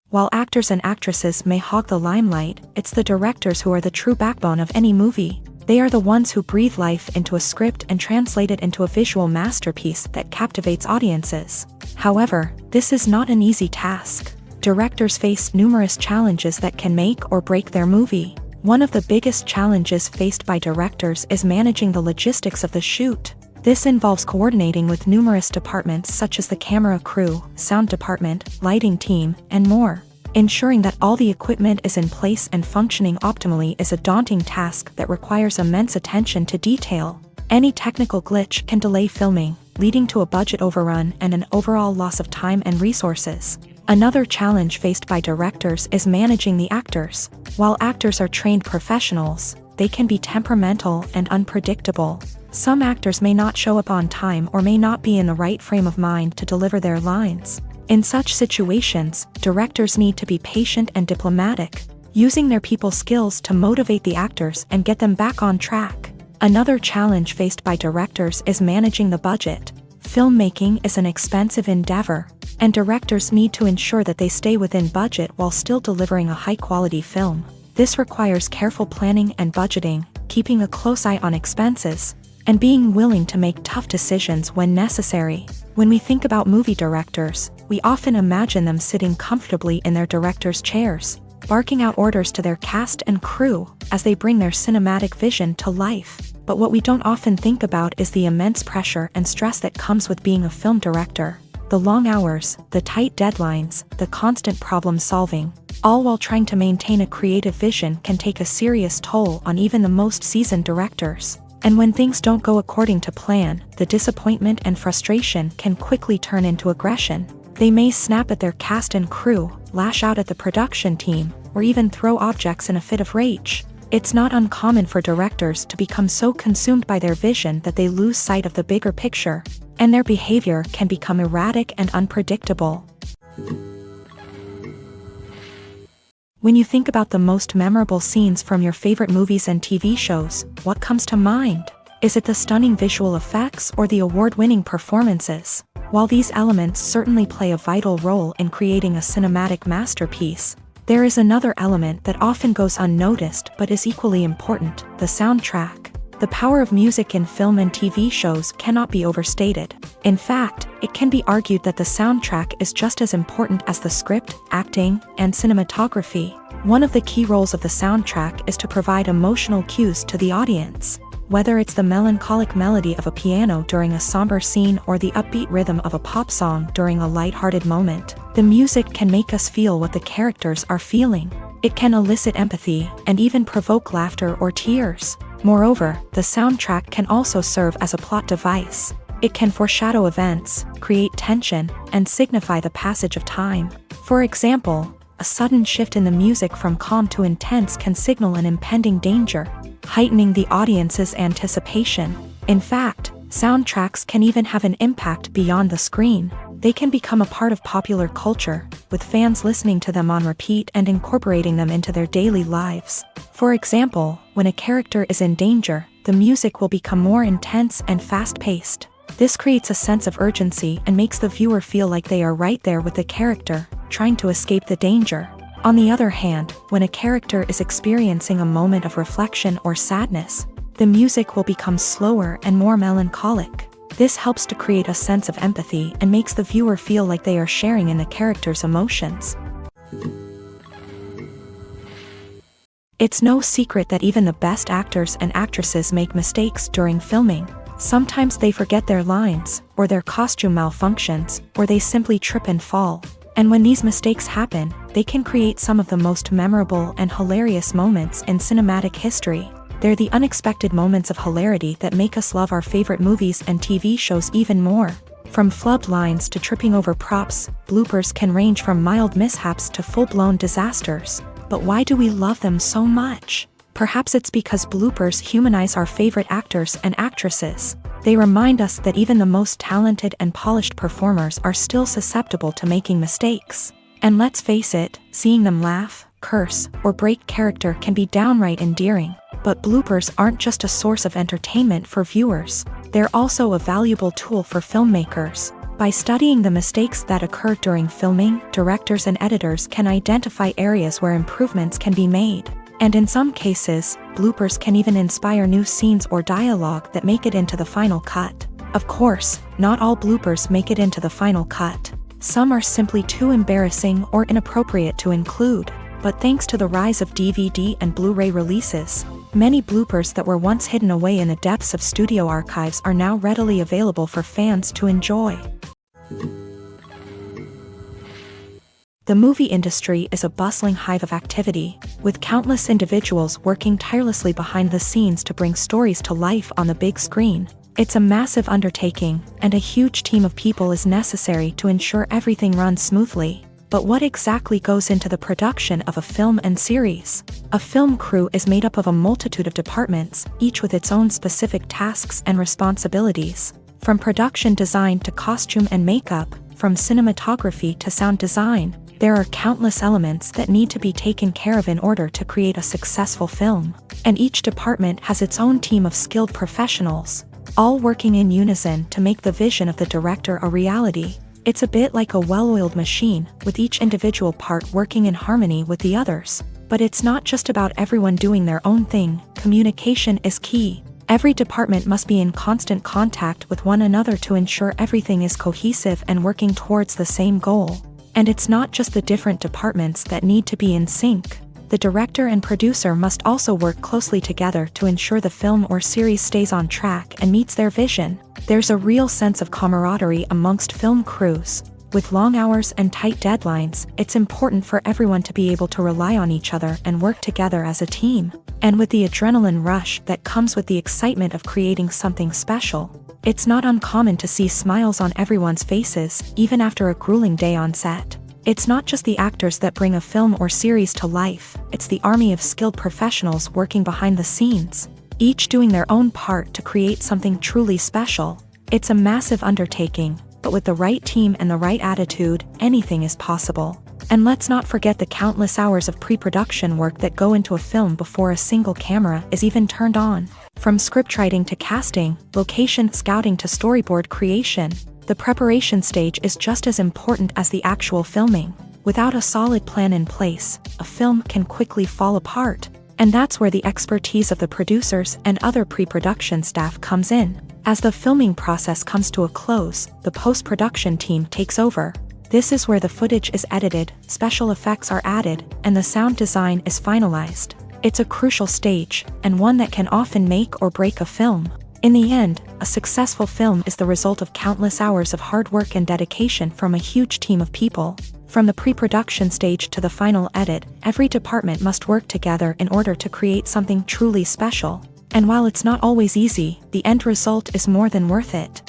While actors and actresses may hog the limelight, it's the directors who are the true backbone of any movie. They are the ones who breathe life into a script and translate it into a visual masterpiece that captivates audiences. However, this is not an easy task. Directors face numerous challenges that can make or break their movie. One of the biggest challenges faced by directors is managing the logistics of the shoot. This involves coordinating with numerous departments such as the camera crew, sound department, lighting team, and more. Ensuring that all the equipment is in place and functioning optimally is a daunting task that requires immense attention to detail. Any technical glitch can delay filming, leading to a budget overrun and an overall loss of time and resources. Another challenge faced by directors is managing the actors. While actors are trained professionals, they can be temperamental and unpredictable. Some actors may not show up on time or may not be in the right frame of mind to deliver their lines. In such situations, directors need to be patient and diplomatic, using their people skills to motivate the actors and get them back on track. Another challenge faced by directors is managing the budget. Filmmaking is an expensive endeavor, and directors need to ensure that they stay within budget while still delivering a high-quality film. This requires careful planning and budgeting, keeping a close eye on expenses, and being willing to make tough decisions when necessary. When we think about movie directors, we often imagine them sitting comfortably in their director's chairs, barking out orders to their cast and crew as they bring their cinematic vision to life. But what we don't often think about is the immense pressure and stress that comes with being a film director. The long hours, the tight deadlines, the constant problem solving, all while trying to maintain a creative vision can take a serious toll on even the most seasoned directors. And when things don't go according to plan, the disappointment and frustration can quickly turn into aggression. They may snap at their cast and crew, lash out at the production team, or even throw objects in a fit of rage. It's not uncommon for directors to become so consumed by their vision that they lose sight of the bigger picture, and their behavior can become erratic and unpredictable. When you think about the most memorable scenes from your favorite movies and TV shows, what comes to mind? Is it the stunning visual effects or the award-winning performances? While these elements certainly play a vital role in creating a cinematic masterpiece, there is another element that often goes unnoticed but is equally important: the soundtrack. The power of music in film and TV shows cannot be overstated. In fact, it can be argued that the soundtrack is just as important as the script, acting, and cinematography. One of the key roles of the soundtrack is to provide emotional cues to the audience. Whether it's the melancholic melody of a piano during a somber scene or the upbeat rhythm of a pop song during a light-hearted moment, the music can make us feel what the characters are feeling. It can elicit empathy and even provoke laughter or tears. Moreover, the soundtrack can also serve as a plot device. It can foreshadow events, create tension, and signify the passage of time. For example, a sudden shift in the music from calm to intense can signal an impending danger, heightening the audience's anticipation. In fact, soundtracks can even have an impact beyond the screen. They can become a part of popular culture, with fans listening to them on repeat and incorporating them into their daily lives. For example, when a character is in danger, the music will become more intense and fast-paced. This creates a sense of urgency and makes the viewer feel like they are right there with the character, trying to escape the danger. On the other hand, when a character is experiencing a moment of reflection or sadness, the music will become slower and more melancholic. This helps to create a sense of empathy and makes the viewer feel like they are sharing in the character's emotions. It's no secret that even the best actors and actresses make mistakes during filming. Sometimes they forget their lines, or their costume malfunctions, or they simply trip and fall. And when these mistakes happen, they can create some of the most memorable and hilarious moments in cinematic history. They're the unexpected moments of hilarity that make us love our favorite movies and TV shows even more. From flubbed lines to tripping over props, bloopers can range from mild mishaps to full-blown disasters. But why do we love them so much? Perhaps it's because bloopers humanize our favorite actors and actresses. They remind us that even the most talented and polished performers are still susceptible to making mistakes. And let's face it, seeing them laugh, curse, or break character can be downright endearing. But bloopers aren't just a source of entertainment for viewers. They're also a valuable tool for filmmakers. By studying the mistakes that occur during filming, directors and editors can identify areas where improvements can be made. And in some cases, bloopers can even inspire new scenes or dialogue that make it into the final cut. Of course, not all bloopers make it into the final cut. Some are simply too embarrassing or inappropriate to include. But thanks to the rise of DVD and Blu-ray releases, many bloopers that were once hidden away in the depths of studio archives are now readily available for fans to enjoy. The movie industry is a bustling hive of activity, with countless individuals working tirelessly behind the scenes to bring stories to life on the big screen. It's a massive undertaking, and a huge team of people is necessary to ensure everything runs smoothly. But what exactly goes into the production of a film and series? A film crew is made up of a multitude of departments, each with its own specific tasks and responsibilities. From production design to costume and makeup, from cinematography to sound design, there are countless elements that need to be taken care of in order to create a successful film. And each department has its own team of skilled professionals, all working in unison to make the vision of the director a reality. It's a bit like a well-oiled machine, with each individual part working in harmony with the others. But it's not just about everyone doing their own thing. Communication is key. Every department must be in constant contact with one another to ensure everything is cohesive and working towards the same goal. And it's not just the different departments that need to be in sync. The director and producer must also work closely together to ensure the film or series stays on track and meets their vision. There's a real sense of camaraderie amongst film crews. With long hours and tight deadlines, it's important for everyone to be able to rely on each other and work together as a team. And with the adrenaline rush that comes with the excitement of creating something special, it's not uncommon to see smiles on everyone's faces, even after a grueling day on set. It's not just the actors that bring a film or series to life, it's the army of skilled professionals working behind the scenes, each doing their own part to create something truly special. It's a massive undertaking, but with the right team and the right attitude, anything is possible. And let's not forget the countless hours of pre-production work that go into a film before a single camera is even turned on. From scriptwriting to casting, location scouting to storyboard creation, the preparation stage is just as important as the actual filming. Without a solid plan in place, a film can quickly fall apart. And that's where the expertise of the producers and other pre-production staff comes in. As the filming process comes to a close, the post-production team takes over. This is where the footage is edited, special effects are added, and the sound design is finalized. It's a crucial stage, and one that can often make or break a film. In the end, a successful film is the result of countless hours of hard work and dedication from a huge team of people. From the pre-production stage to the final edit, every department must work together in order to create something truly special. And while it's not always easy, the end result is more than worth it.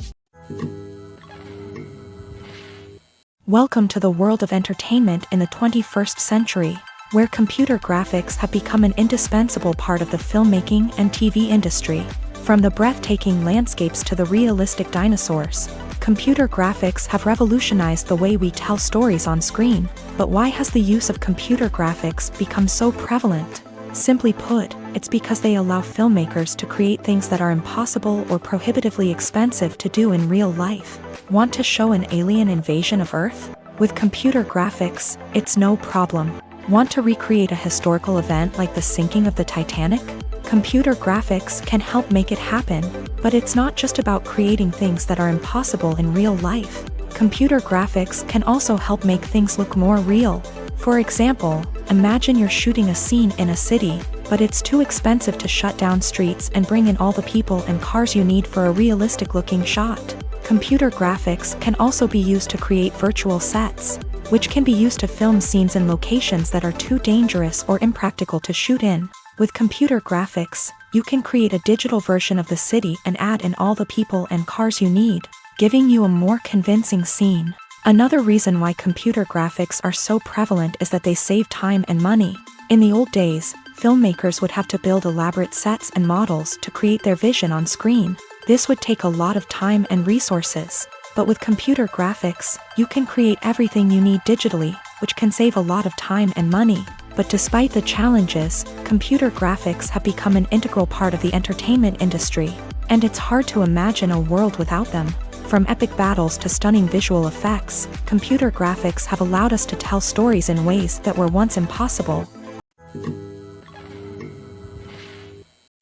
Welcome to the world of entertainment in the 21st century, where computer graphics have become an indispensable part of the filmmaking and TV industry. From the breathtaking landscapes to the realistic dinosaurs, computer graphics have revolutionized the way we tell stories on screen. But why has the use of computer graphics become so prevalent? Simply put, it's because they allow filmmakers to create things that are impossible or prohibitively expensive to do in real life. Want to show an alien invasion of Earth? With computer graphics, it's no problem. Want to recreate a historical event like the sinking of the Titanic? Computer graphics can help make it happen. But it's not just about creating things that are impossible in real life. Computer graphics can also help make things look more real. For example, imagine you're shooting a scene in a city, but it's too expensive to shut down streets and bring in all the people and cars you need for a realistic-looking shot. Computer graphics can also be used to create virtual sets, which can be used to film scenes in locations that are too dangerous or impractical to shoot in. With computer graphics, you can create a digital version of the city and add in all the people and cars you need, giving you a more convincing scene. Another reason why computer graphics are so prevalent is that they save time and money. In the old days, filmmakers would have to build elaborate sets and models to create their vision on screen. This would take a lot of time and resources. But with computer graphics, you can create everything you need digitally, which can save a lot of time and money. But despite the challenges, computer graphics have become an integral part of the entertainment industry, and it's hard to imagine a world without them. From epic battles to stunning visual effects, computer graphics have allowed us to tell stories in ways that were once impossible.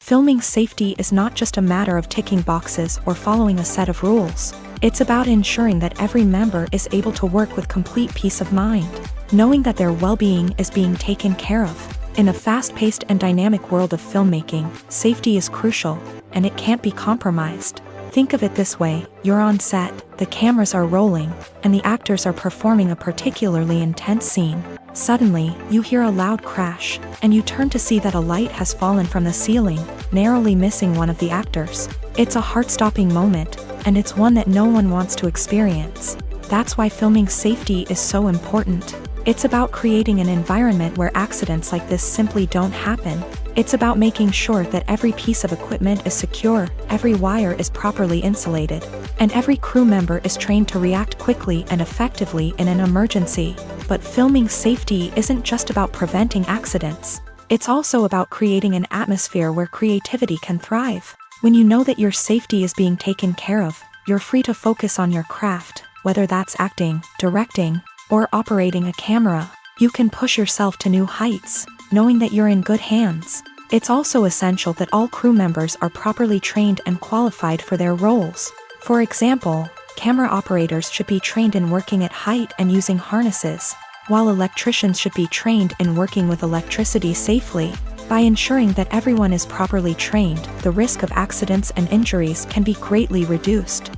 Filming safety is not just a matter of ticking boxes or following a set of rules. It's about ensuring that every member is able to work with complete peace of mind, knowing that their well-being is being taken care of. In a fast-paced and dynamic world of filmmaking, safety is crucial, and it can't be compromised. Think of it this way: you're on set, the cameras are rolling, and the actors are performing a particularly intense scene. Suddenly, you hear a loud crash, and you turn to see that a light has fallen from the ceiling, narrowly missing one of the actors. It's a heart-stopping moment, and it's one that no one wants to experience. That's why filming safety is so important. It's about creating an environment where accidents like this simply don't happen. It's about making sure that every piece of equipment is secure, every wire is properly insulated, and every crew member is trained to react quickly and effectively in an emergency. But filming safety isn't just about preventing accidents. It's also about creating an atmosphere where creativity can thrive. When you know that your safety is being taken care of, you're free to focus on your craft, whether that's acting, directing, or operating a camera. You can push yourself to new heights, knowing that you're in good hands. It's also essential that all crew members are properly trained and qualified for their roles. For example, camera operators should be trained in working at height and using harnesses, while electricians should be trained in working with electricity safely. By ensuring that everyone is properly trained, the risk of accidents and injuries can be greatly reduced.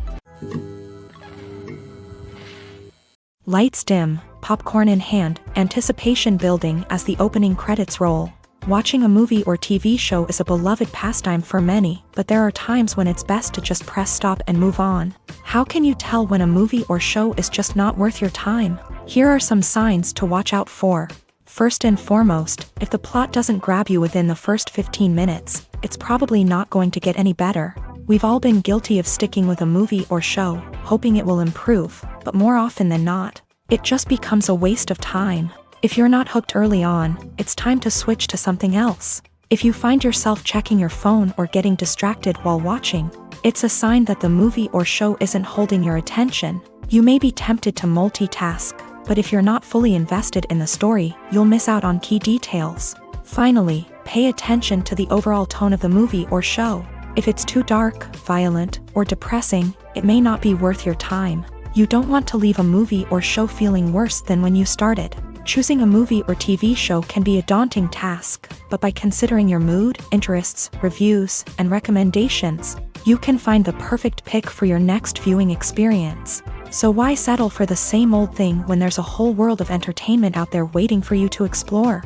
Lights dim, popcorn in hand, anticipation building as the opening credits roll. Watching a movie or TV show is a beloved pastime for many, but there are times when it's best to just press stop and move on. How can you tell when a movie or show is just not worth your time? Here are some signs to watch out for. First and foremost, if the plot doesn't grab you within the first 15 minutes, it's probably not going to get any better. We've all been guilty of sticking with a movie or show, hoping it will improve, but more often than not, it just becomes a waste of time. If you're not hooked early on, it's time to switch to something else. If you find yourself checking your phone or getting distracted while watching, it's a sign that the movie or show isn't holding your attention. You may be tempted to multitask, but if you're not fully invested in the story, you'll miss out on key details. Finally, pay attention to the overall tone of the movie or show. If it's too dark, violent, or depressing, it may not be worth your time. You don't want to leave a movie or show feeling worse than when you started. Choosing a movie or TV show can be a daunting task, but by considering your mood, interests, reviews, and recommendations, you can find the perfect pick for your next viewing experience. So why settle for the same old thing when there's a whole world of entertainment out there waiting for you to explore?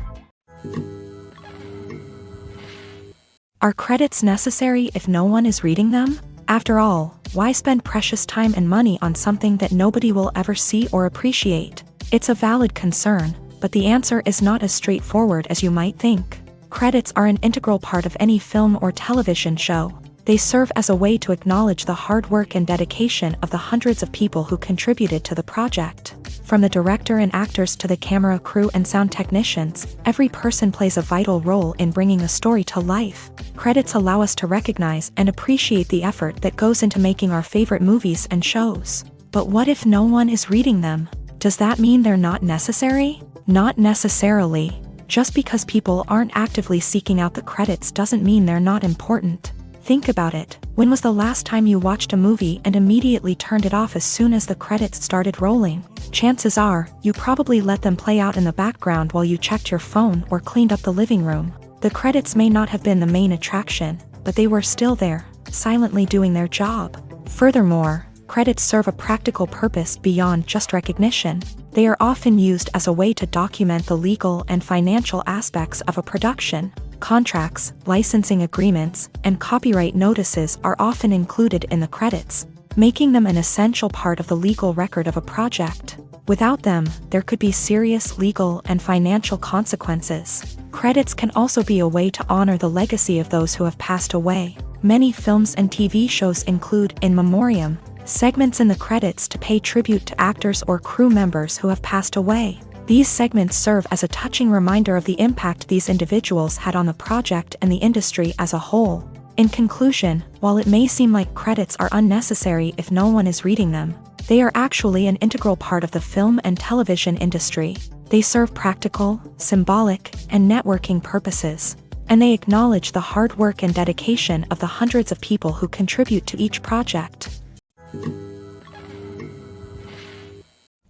Are credits necessary if no one is reading them? After all, why spend precious time and money on something that nobody will ever see or appreciate? It's a valid concern, but the answer is not as straightforward as you might think. Credits are an integral part of any film or television show. They serve as a way to acknowledge the hard work and dedication of the hundreds of people who contributed to the project. From the director and actors to the camera crew and sound technicians, every person plays a vital role in bringing a story to life. Credits allow us to recognize and appreciate the effort that goes into making our favorite movies and shows. But what if no one is reading them? Does that mean they're not necessary? Not necessarily. Just because people aren't actively seeking out the credits doesn't mean they're not important. Think about it. When was the last time you watched a movie and immediately turned it off as soon as the credits started rolling? Chances are, you probably let them play out in the background while you checked your phone or cleaned up the living room. The credits may not have been the main attraction, but they were still there, silently doing their job. Furthermore, credits serve a practical purpose beyond just recognition. They are often used as a way to document the legal and financial aspects of a production. Contracts, licensing agreements, and copyright notices are often included in the credits, making them an essential part of the legal record of a project. Without them, there could be serious legal and financial consequences. Credits can also be a way to honor the legacy of those who have passed away. Many films and TV shows include in memoriam segments in the credits to pay tribute to actors or crew members who have passed away. These segments serve as a touching reminder of the impact these individuals had on the project and the industry as a whole. In conclusion, while it may seem like credits are unnecessary if no one is reading them, they are actually an integral part of the film and television industry. They serve practical, symbolic, and networking purposes, and they acknowledge the hard work and dedication of the hundreds of people who contribute to each project.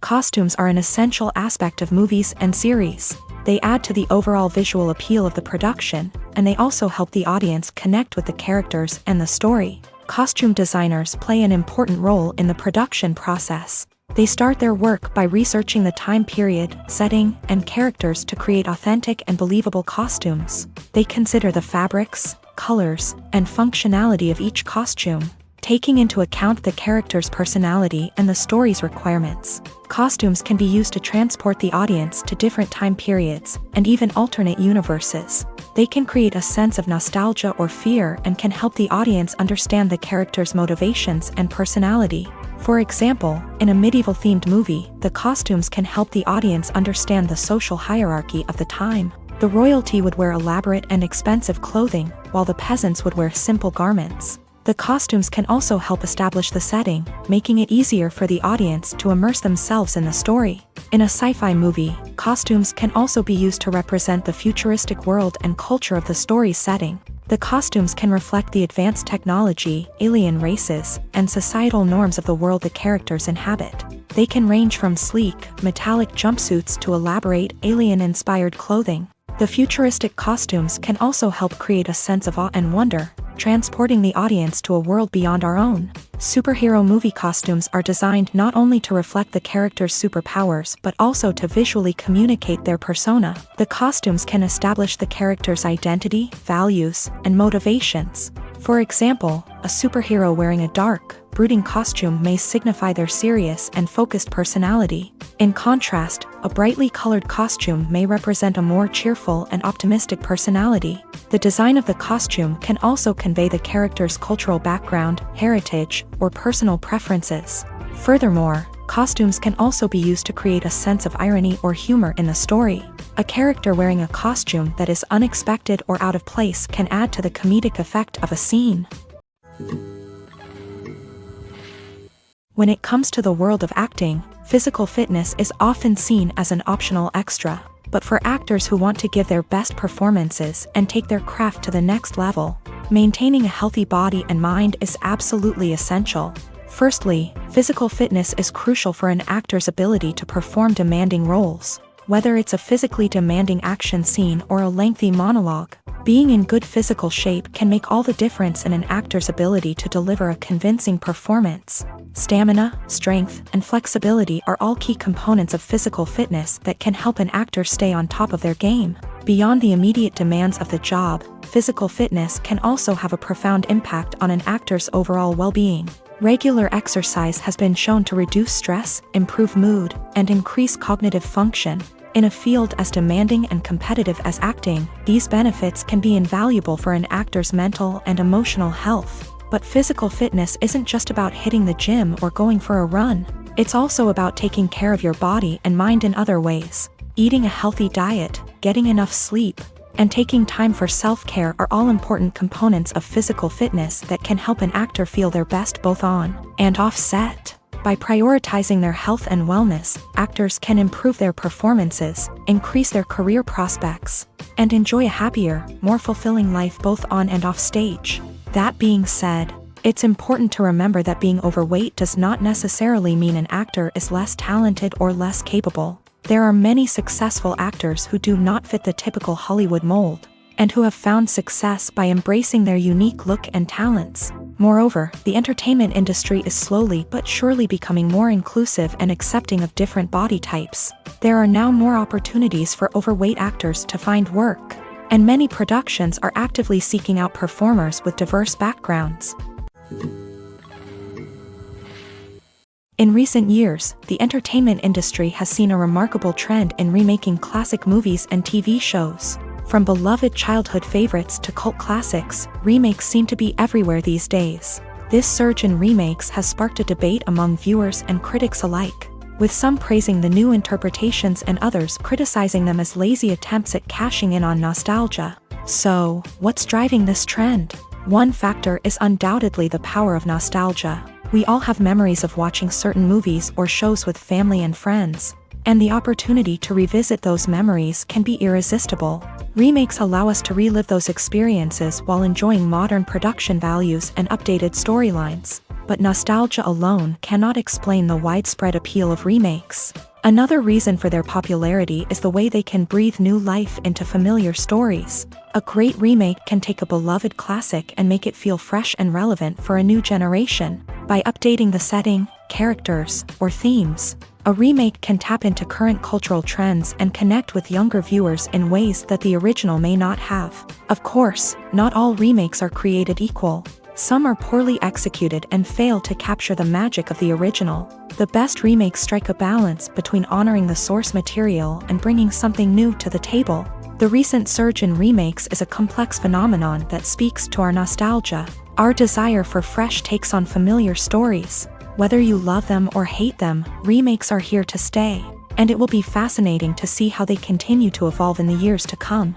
Costumes are an essential aspect of movies and series. They add to the overall visual appeal of the production, and they also help the audience connect with the characters and the story. Costume designers play an important role in the production process. They start their work by researching the time period, setting, and characters to create authentic and believable costumes. They consider the fabrics, colors, and functionality of each costume, taking into account the character's personality and the story's requirements. Costumes can be used to transport the audience to different time periods and even alternate universes. They can create a sense of nostalgia or fear and can help the audience understand the character's motivations and personality. For example, in a medieval-themed movie, the costumes can help the audience understand the social hierarchy of the time. The royalty would wear elaborate and expensive clothing, while the peasants would wear simple garments. The costumes can also help establish the setting, making it easier for the audience to immerse themselves in the story. In a sci-fi movie, costumes can also be used to represent the futuristic world and culture of the story's setting. The costumes can reflect the advanced technology, alien races, and societal norms of the world the characters inhabit. They can range from sleek, metallic jumpsuits to elaborate, alien-inspired clothing. The futuristic costumes can also help create a sense of awe and wonder, transporting the audience to a world beyond our own. Superhero movie costumes are designed not only to reflect the character's superpowers but also to visually communicate their persona. The costumes can establish the character's identity, values, and motivations. For example, a superhero wearing a dark, brooding costume may signify their serious and focused personality. In contrast, a brightly colored costume may represent a more cheerful and optimistic personality. The design of the costume can also convey the character's cultural background, heritage, or personal preferences. Furthermore, costumes can also be used to create a sense of irony or humor in the story. A character wearing a costume that is unexpected or out of place can add to the comedic effect of a scene. When it comes to the world of acting, physical fitness is often seen as an optional extra. But for actors who want to give their best performances and take their craft to the next level, maintaining a healthy body and mind is absolutely essential. Firstly, physical fitness is crucial for an actor's ability to perform demanding roles. Whether it's a physically demanding action scene or a lengthy monologue, being in good physical shape can make all the difference in an actor's ability to deliver a convincing performance. Stamina, strength, and flexibility are all key components of physical fitness that can help an actor stay on top of their game. Beyond the immediate demands of the job, physical fitness can also have a profound impact on an actor's overall well-being. Regular exercise has been shown to reduce stress, improve mood, and increase cognitive function. In a field as demanding and competitive as acting, these benefits can be invaluable for an actor's mental and emotional health. But physical fitness isn't just about hitting the gym or going for a run. It's also about taking care of your body and mind in other ways. Eating a healthy diet, getting enough sleep, and taking time for self-care are all important components of physical fitness that can help an actor feel their best both on and off set. By prioritizing their health and wellness, actors can improve their performances, increase their career prospects, and enjoy a happier, more fulfilling life both on and off stage. That being said, it's important to remember that being overweight does not necessarily mean an actor is less talented or less capable. There are many successful actors who do not fit the typical Hollywood mold, and who have found success by embracing their unique look and talents. Moreover, the entertainment industry is slowly but surely becoming more inclusive and accepting of different body types. There are now more opportunities for overweight actors to find work, and many productions are actively seeking out performers with diverse backgrounds. In recent years, the entertainment industry has seen a remarkable trend in remaking classic movies and TV shows. From beloved childhood favorites to cult classics, remakes seem to be everywhere these days. This surge in remakes has sparked a debate among viewers and critics alike, with some praising the new interpretations and others criticizing them as lazy attempts at cashing in on nostalgia. So, what's driving this trend? One factor is undoubtedly the power of nostalgia. We all have memories of watching certain movies or shows with family and friends, and the opportunity to revisit those memories can be irresistible. Remakes allow us to relive those experiences while enjoying modern production values and updated storylines. But nostalgia alone cannot explain the widespread appeal of remakes. Another reason for their popularity is the way they can breathe new life into familiar stories. A great remake can take a beloved classic and make it feel fresh and relevant for a new generation. By updating the setting, characters, or themes, a remake can tap into current cultural trends and connect with younger viewers in ways that the original may not have. Of course, not all remakes are created equal. Some are poorly executed and fail to capture the magic of the original. The best remakes strike a balance between honoring the source material and bringing something new to the table. The recent surge in remakes is a complex phenomenon that speaks to our nostalgia, our desire for fresh takes on familiar stories. Whether you love them or hate them, remakes are here to stay, and it will be fascinating to see how they continue to evolve in the years to come.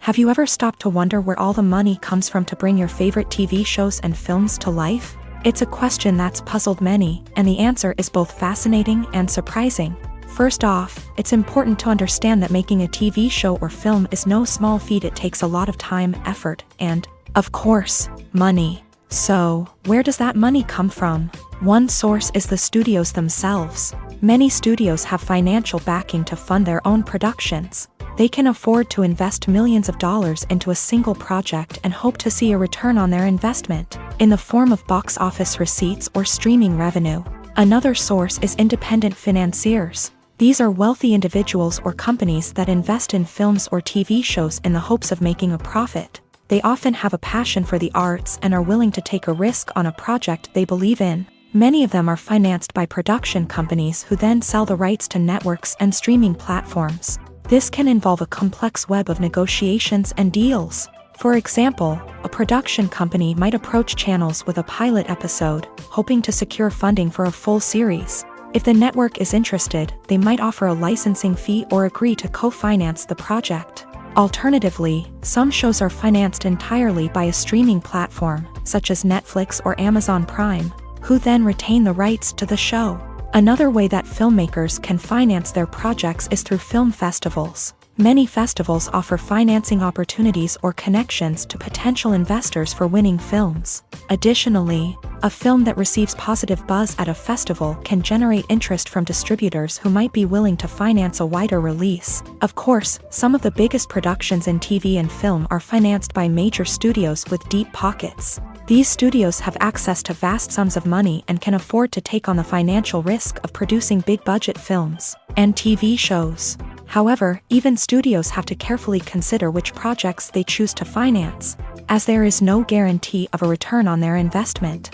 Have you ever stopped to wonder where all the money comes from to bring your favorite TV shows and films to life? It's a question that's puzzled many, and the answer is both fascinating and surprising. First off, it's important to understand that making a TV show or film is no small feat. It takes a lot of time, effort, and, of course, money. So, where does that money come from? One source is the studios themselves. Many studios have financial backing to fund their own productions. They can afford to invest millions of dollars into a single project and hope to see a return on their investment, in the form of box office receipts or streaming revenue. Another source is independent financiers. These are wealthy individuals or companies that invest in films or TV shows in the hopes of making a profit. They often have a passion for the arts and are willing to take a risk on a project they believe in. Many of them are financed by production companies who then sell the rights to networks and streaming platforms. This can involve a complex web of negotiations and deals. For example, a production company might approach channels with a pilot episode, hoping to secure funding for a full series. If the network is interested, they might offer a licensing fee or agree to co-finance the project. Alternatively, some shows are financed entirely by a streaming platform, such as Netflix or Amazon Prime, who then retain the rights to the show. Another way that filmmakers can finance their projects is through film festivals. Many festivals offer financing opportunities or connections to potential investors for winning films. Additionally, a film that receives positive buzz at a festival can generate interest from distributors who might be willing to finance a wider release. Of course, some of the biggest productions in TV and film are financed by major studios with deep pockets. These studios have access to vast sums of money and can afford to take on the financial risk of producing big-budget films and TV shows. However, even studios have to carefully consider which projects they choose to finance, as there is no guarantee of a return on their investment.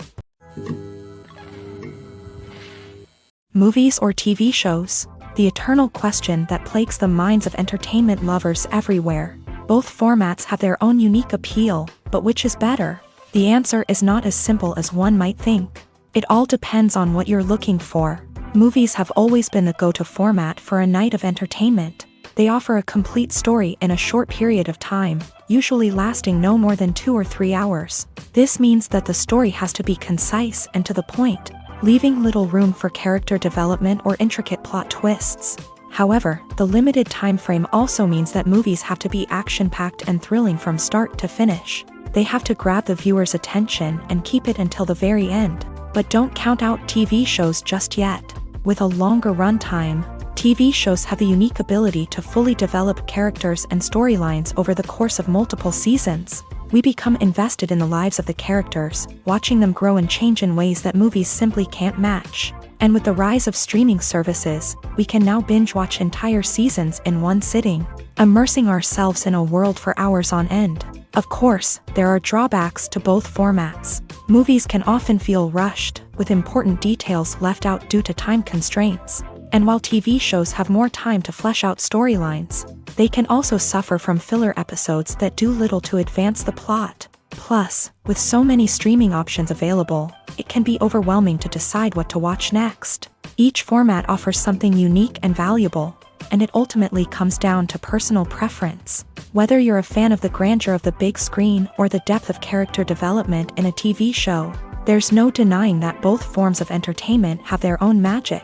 Movies or TV shows? The eternal question that plagues the minds of entertainment lovers everywhere. Both formats have their own unique appeal, but which is better? The answer is not as simple as one might think. It all depends on what you're looking for. Movies have always been the go-to format for a night of entertainment. They offer a complete story in a short period of time, usually lasting no more than 2 or 3 hours. This means that the story has to be concise and to the point, leaving little room for character development or intricate plot twists. However, the limited time frame also means that movies have to be action-packed and thrilling from start to finish. They have to grab the viewer's attention and keep it until the very end. But don't count out TV shows just yet. With a longer runtime, TV shows have the unique ability to fully develop characters and storylines over the course of multiple seasons. We become invested in the lives of the characters, watching them grow and change in ways that movies simply can't match. And with the rise of streaming services, we can now binge-watch entire seasons in one sitting, immersing ourselves in a world for hours on end. Of course, there are drawbacks to both formats. Movies can often feel rushed, with important details left out due to time constraints. And while TV shows have more time to flesh out storylines, they can also suffer from filler episodes that do little to advance the plot. Plus, with so many streaming options available, it can be overwhelming to decide what to watch next. Each format offers something unique and valuable, and it ultimately comes down to personal preference. Whether you're a fan of the grandeur of the big screen or the depth of character development in a TV show, there's no denying that both forms of entertainment have their own magic.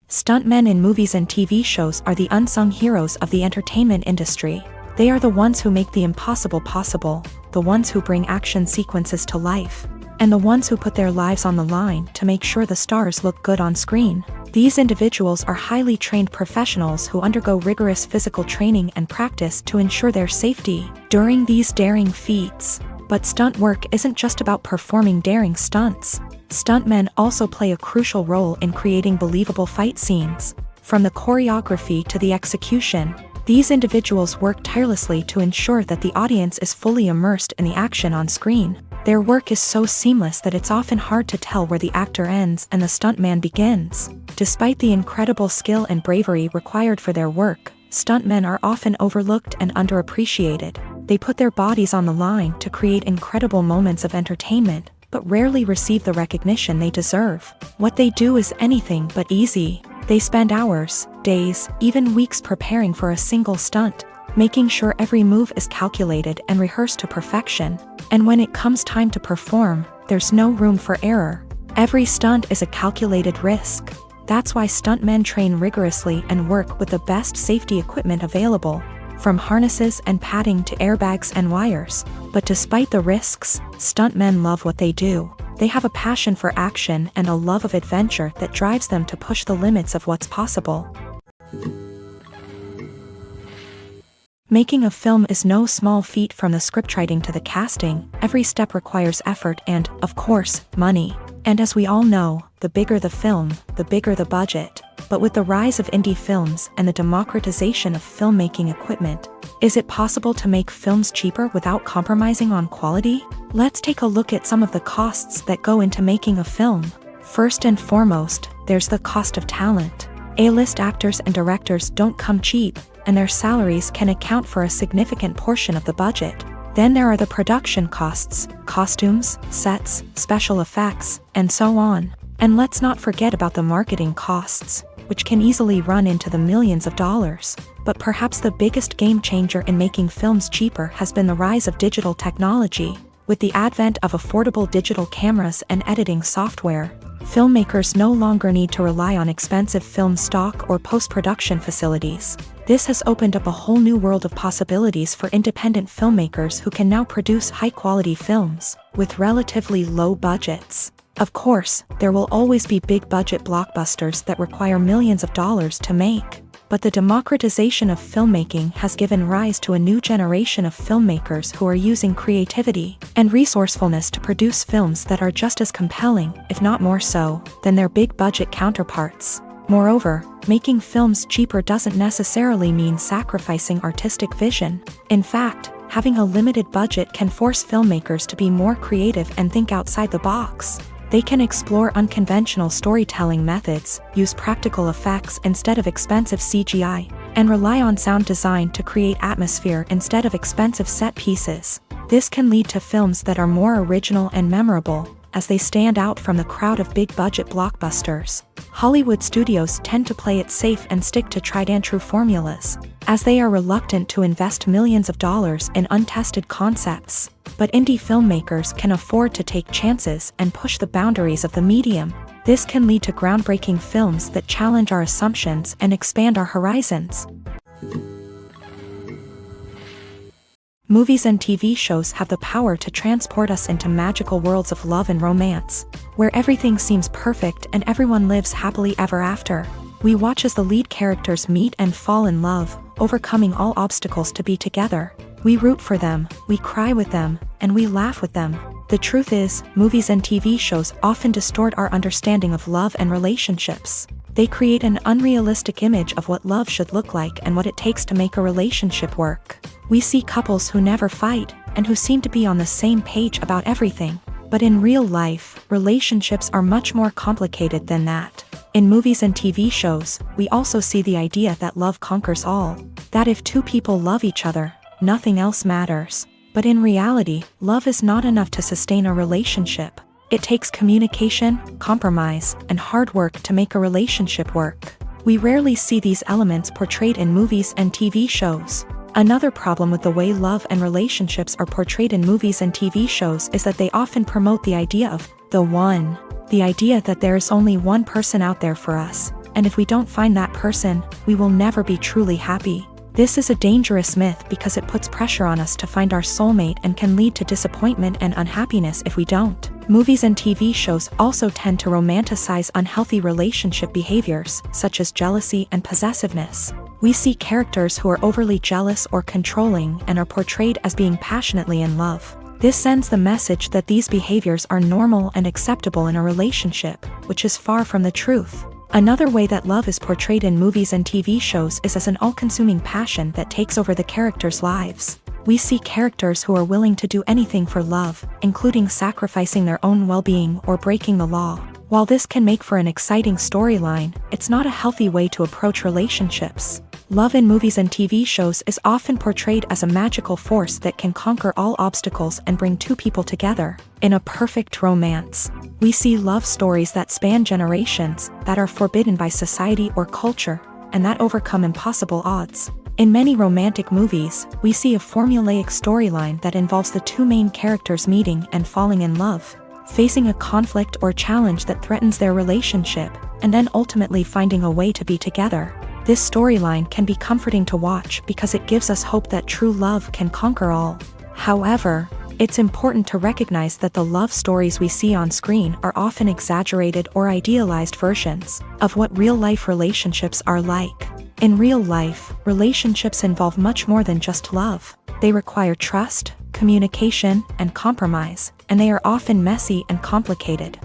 Stuntmen in movies and TV shows are the unsung heroes of the entertainment industry. They are the ones who make the impossible possible, the ones who bring action sequences to life, and the ones who put their lives on the line to make sure the stars look good on screen. These individuals are highly trained professionals who undergo rigorous physical training and practice to ensure their safety during these daring feats. But stunt work isn't just about performing daring stunts. Stuntmen also play a crucial role in creating believable fight scenes. From the choreography to the execution, these individuals work tirelessly to ensure that the audience is fully immersed in the action on screen. Their work is so seamless that it's often hard to tell where the actor ends and the stuntman begins. Despite the incredible skill and bravery required for their work, stuntmen are often overlooked and underappreciated. They put their bodies on the line to create incredible moments of entertainment, but rarely receive the recognition they deserve. What they do is anything but easy. They spend hours, days, even weeks preparing for a single stunt, making sure every move is calculated and rehearsed to perfection. And when it comes time to perform, there's no room for error. Every stunt is a calculated risk. That's why stuntmen train rigorously and work with the best safety equipment available, from harnesses and padding to airbags and wires. But despite the risks, stuntmen love what they do. They have a passion for action and a love of adventure that drives them to push the limits of what's possible. Making a film is no small feat. From the scriptwriting to the casting, every step requires effort and, of course, money. And as we all know, the bigger the film, the bigger the budget. But with the rise of indie films and the democratization of filmmaking equipment, is it possible to make films cheaper without compromising on quality? Let's take a look at some of the costs that go into making a film. First and foremost, there's the cost of talent. A-list actors and directors don't come cheap, and their salaries can account for a significant portion of the budget. Then there are the production costs, costumes, sets, special effects, and so on. And let's not forget about the marketing costs, which can easily run into the millions of dollars. But perhaps the biggest game changer in making films cheaper has been the rise of digital technology. With the advent of affordable digital cameras and editing software, filmmakers no longer need to rely on expensive film stock or post-production facilities. This has opened up a whole new world of possibilities for independent filmmakers who can now produce high-quality films with relatively low budgets. Of course, there will always be big-budget blockbusters that require millions of dollars to make. But the democratization of filmmaking has given rise to a new generation of filmmakers who are using creativity and resourcefulness to produce films that are just as compelling, if not more so, than their big-budget counterparts. Moreover, making films cheaper doesn't necessarily mean sacrificing artistic vision. In fact, having a limited budget can force filmmakers to be more creative and think outside the box. They can explore unconventional storytelling methods, use practical effects instead of expensive CGI, and rely on sound design to create atmosphere instead of expensive set pieces. This can lead to films that are more original and memorable, as they stand out from the crowd of big-budget blockbusters. Hollywood studios tend to play it safe and stick to tried-and-true formulas, as they are reluctant to invest millions of dollars in untested concepts. But indie filmmakers can afford to take chances and push the boundaries of the medium. This can lead to groundbreaking films that challenge our assumptions and expand our horizons. Movies and TV shows have the power to transport us into magical worlds of love and romance, where everything seems perfect and everyone lives happily ever after. We watch as the lead characters meet and fall in love, overcoming all obstacles to be together. We root for them, we cry with them, and we laugh with them. The truth is, movies and TV shows often distort our understanding of love and relationships. They create an unrealistic image of what love should look like and what it takes to make a relationship work. We see couples who never fight, and who seem to be on the same page about everything. But in real life, relationships are much more complicated than that. In movies and TV shows, we also see the idea that love conquers all. That if two people love each other, nothing else matters. But in reality, love is not enough to sustain a relationship. It takes communication, compromise, and hard work to make a relationship work. We rarely see these elements portrayed in movies and TV shows. Another problem with the way love and relationships are portrayed in movies and TV shows is that they often promote the idea of the one. The idea that there is only one person out there for us, and if we don't find that person, we will never be truly happy. This is a dangerous myth because it puts pressure on us to find our soulmate and can lead to disappointment and unhappiness if we don't. Movies and TV shows also tend to romanticize unhealthy relationship behaviors, such as jealousy and possessiveness. We see characters who are overly jealous or controlling and are portrayed as being passionately in love. This sends the message that these behaviors are normal and acceptable in a relationship, which is far from the truth. Another way that love is portrayed in movies and TV shows is as an all-consuming passion that takes over the characters' lives. We see characters who are willing to do anything for love, including sacrificing their own well-being or breaking the law. While this can make for an exciting storyline, it's not a healthy way to approach relationships. Love in movies and TV shows is often portrayed as a magical force that can conquer all obstacles and bring two people together. In a perfect romance, we see love stories that span generations, that are forbidden by society or culture, and that overcome impossible odds. In many romantic movies, we see a formulaic storyline that involves the two main characters meeting and falling in love, facing a conflict or challenge that threatens their relationship, and then ultimately finding a way to be together. This storyline can be comforting to watch because it gives us hope that true love can conquer all. However, it's important to recognize that the love stories we see on screen are often exaggerated or idealized versions of what real-life relationships are like. In real life, relationships involve much more than just love. They require trust, communication, and compromise, and they are often messy and complicated.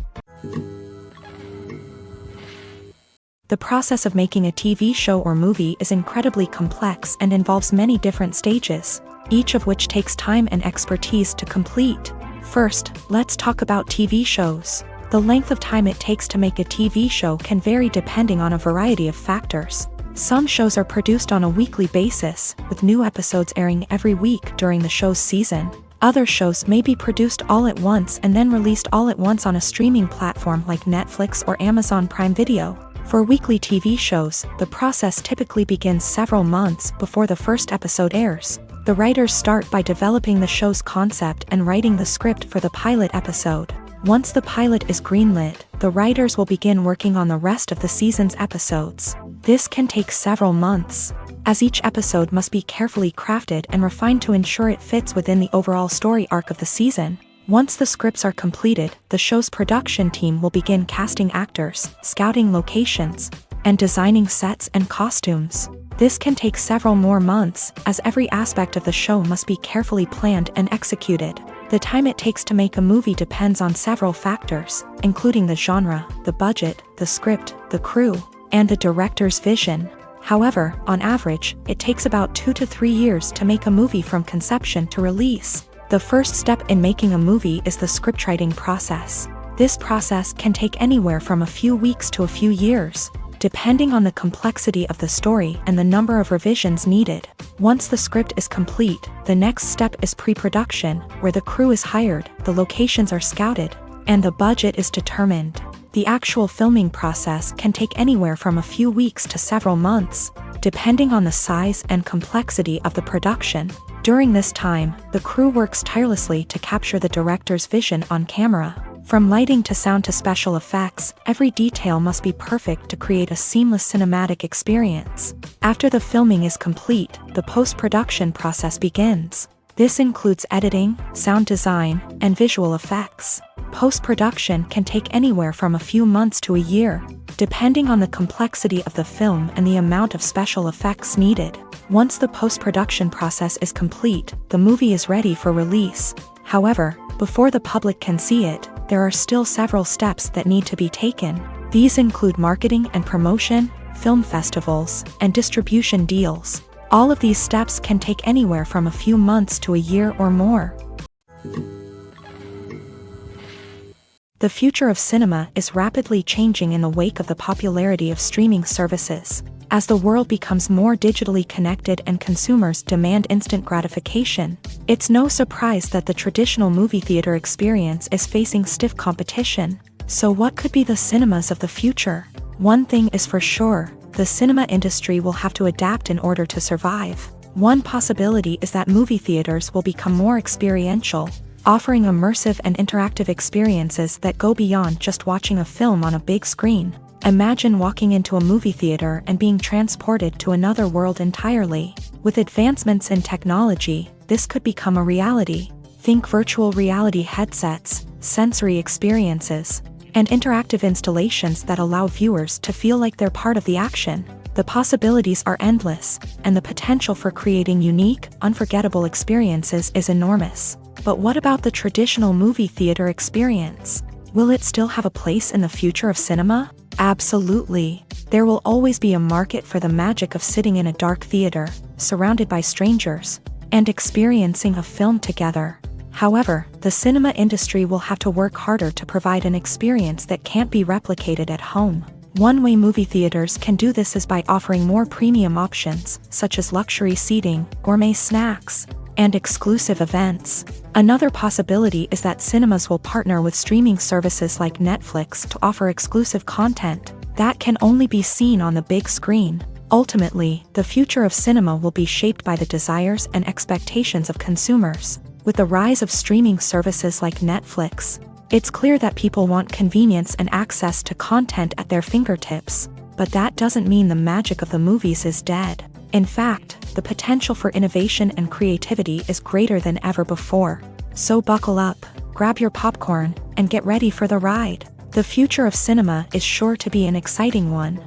The process of making a TV show or movie is incredibly complex and involves many different stages, each of which takes time and expertise to complete. First, let's talk about TV shows. The length of time it takes to make a TV show can vary depending on a variety of factors. Some shows are produced on a weekly basis, with new episodes airing every week during the show's season. Other shows may be produced all at once and then released all at once on a streaming platform like Netflix or Amazon Prime Video. For weekly TV shows, the process typically begins several months before the first episode airs. The writers start by developing the show's concept and writing the script for the pilot episode. Once the pilot is greenlit, the writers will begin working on the rest of the season's episodes. This can take several months, as each episode must be carefully crafted and refined to ensure it fits within the overall story arc of the season. Once the scripts are completed, the show's production team will begin casting actors, scouting locations, and designing sets and costumes. This can take several more months, as every aspect of the show must be carefully planned and executed. The time it takes to make a movie depends on several factors, including the genre, the budget, the script, the crew, and the director's vision. However, on average, it takes about 2 to 3 years to make a movie from conception to release. The first step in making a movie is the scriptwriting process. This process can take anywhere from a few weeks to a few years, depending on the complexity of the story and the number of revisions needed. Once the script is complete, the next step is pre-production, where the crew is hired, the locations are scouted, and the budget is determined. The actual filming process can take anywhere from a few weeks to several months, depending on the size and complexity of the production. During this time, the crew works tirelessly to capture the director's vision on camera. From lighting to sound to special effects, every detail must be perfect to create a seamless cinematic experience. After the filming is complete, the post-production process begins. This includes editing, sound design, and visual effects. Post-production can take anywhere from a few months to a year, depending on the complexity of the film and the amount of special effects needed. Once the post-production process is complete, the movie is ready for release. However, before the public can see it, there are still several steps that need to be taken. These include marketing and promotion, film festivals, and distribution deals. All of these steps can take anywhere from a few months to a year or more. The future of cinema is rapidly changing in the wake of the popularity of streaming services. As the world becomes more digitally connected and consumers demand instant gratification, it's no surprise that the traditional movie theater experience is facing stiff competition. So what could be the cinemas of the future? One thing is for sure, the cinema industry will have to adapt in order to survive. One possibility is that movie theaters will become more experiential, offering immersive and interactive experiences that go beyond just watching a film on a big screen. Imagine walking into a movie theater and being transported to another world entirely. With advancements in technology, this could become a reality. Think virtual reality headsets, sensory experiences, and interactive installations that allow viewers to feel like they're part of the action. The possibilities are endless, and the potential for creating unique, unforgettable experiences is enormous. But what about the traditional movie theater experience? Will it still have a place in the future of cinema? Absolutely. There will always be a market for the magic of sitting in a dark theater, surrounded by strangers, and experiencing a film together. However, the cinema industry will have to work harder to provide an experience that can't be replicated at home. One way movie theaters can do this is by offering more premium options, such as luxury seating, gourmet snacks, and exclusive events. Another possibility is that cinemas will partner with streaming services like Netflix to offer exclusive content that can only be seen on the big screen. Ultimately, the future of cinema will be shaped by the desires and expectations of consumers. With the rise of streaming services like Netflix, it's clear that people want convenience and access to content at their fingertips. But that doesn't mean the magic of the movies is dead. In fact, the potential for innovation and creativity is greater than ever before. So buckle up, grab your popcorn, and get ready for the ride. The future of cinema is sure to be an exciting one.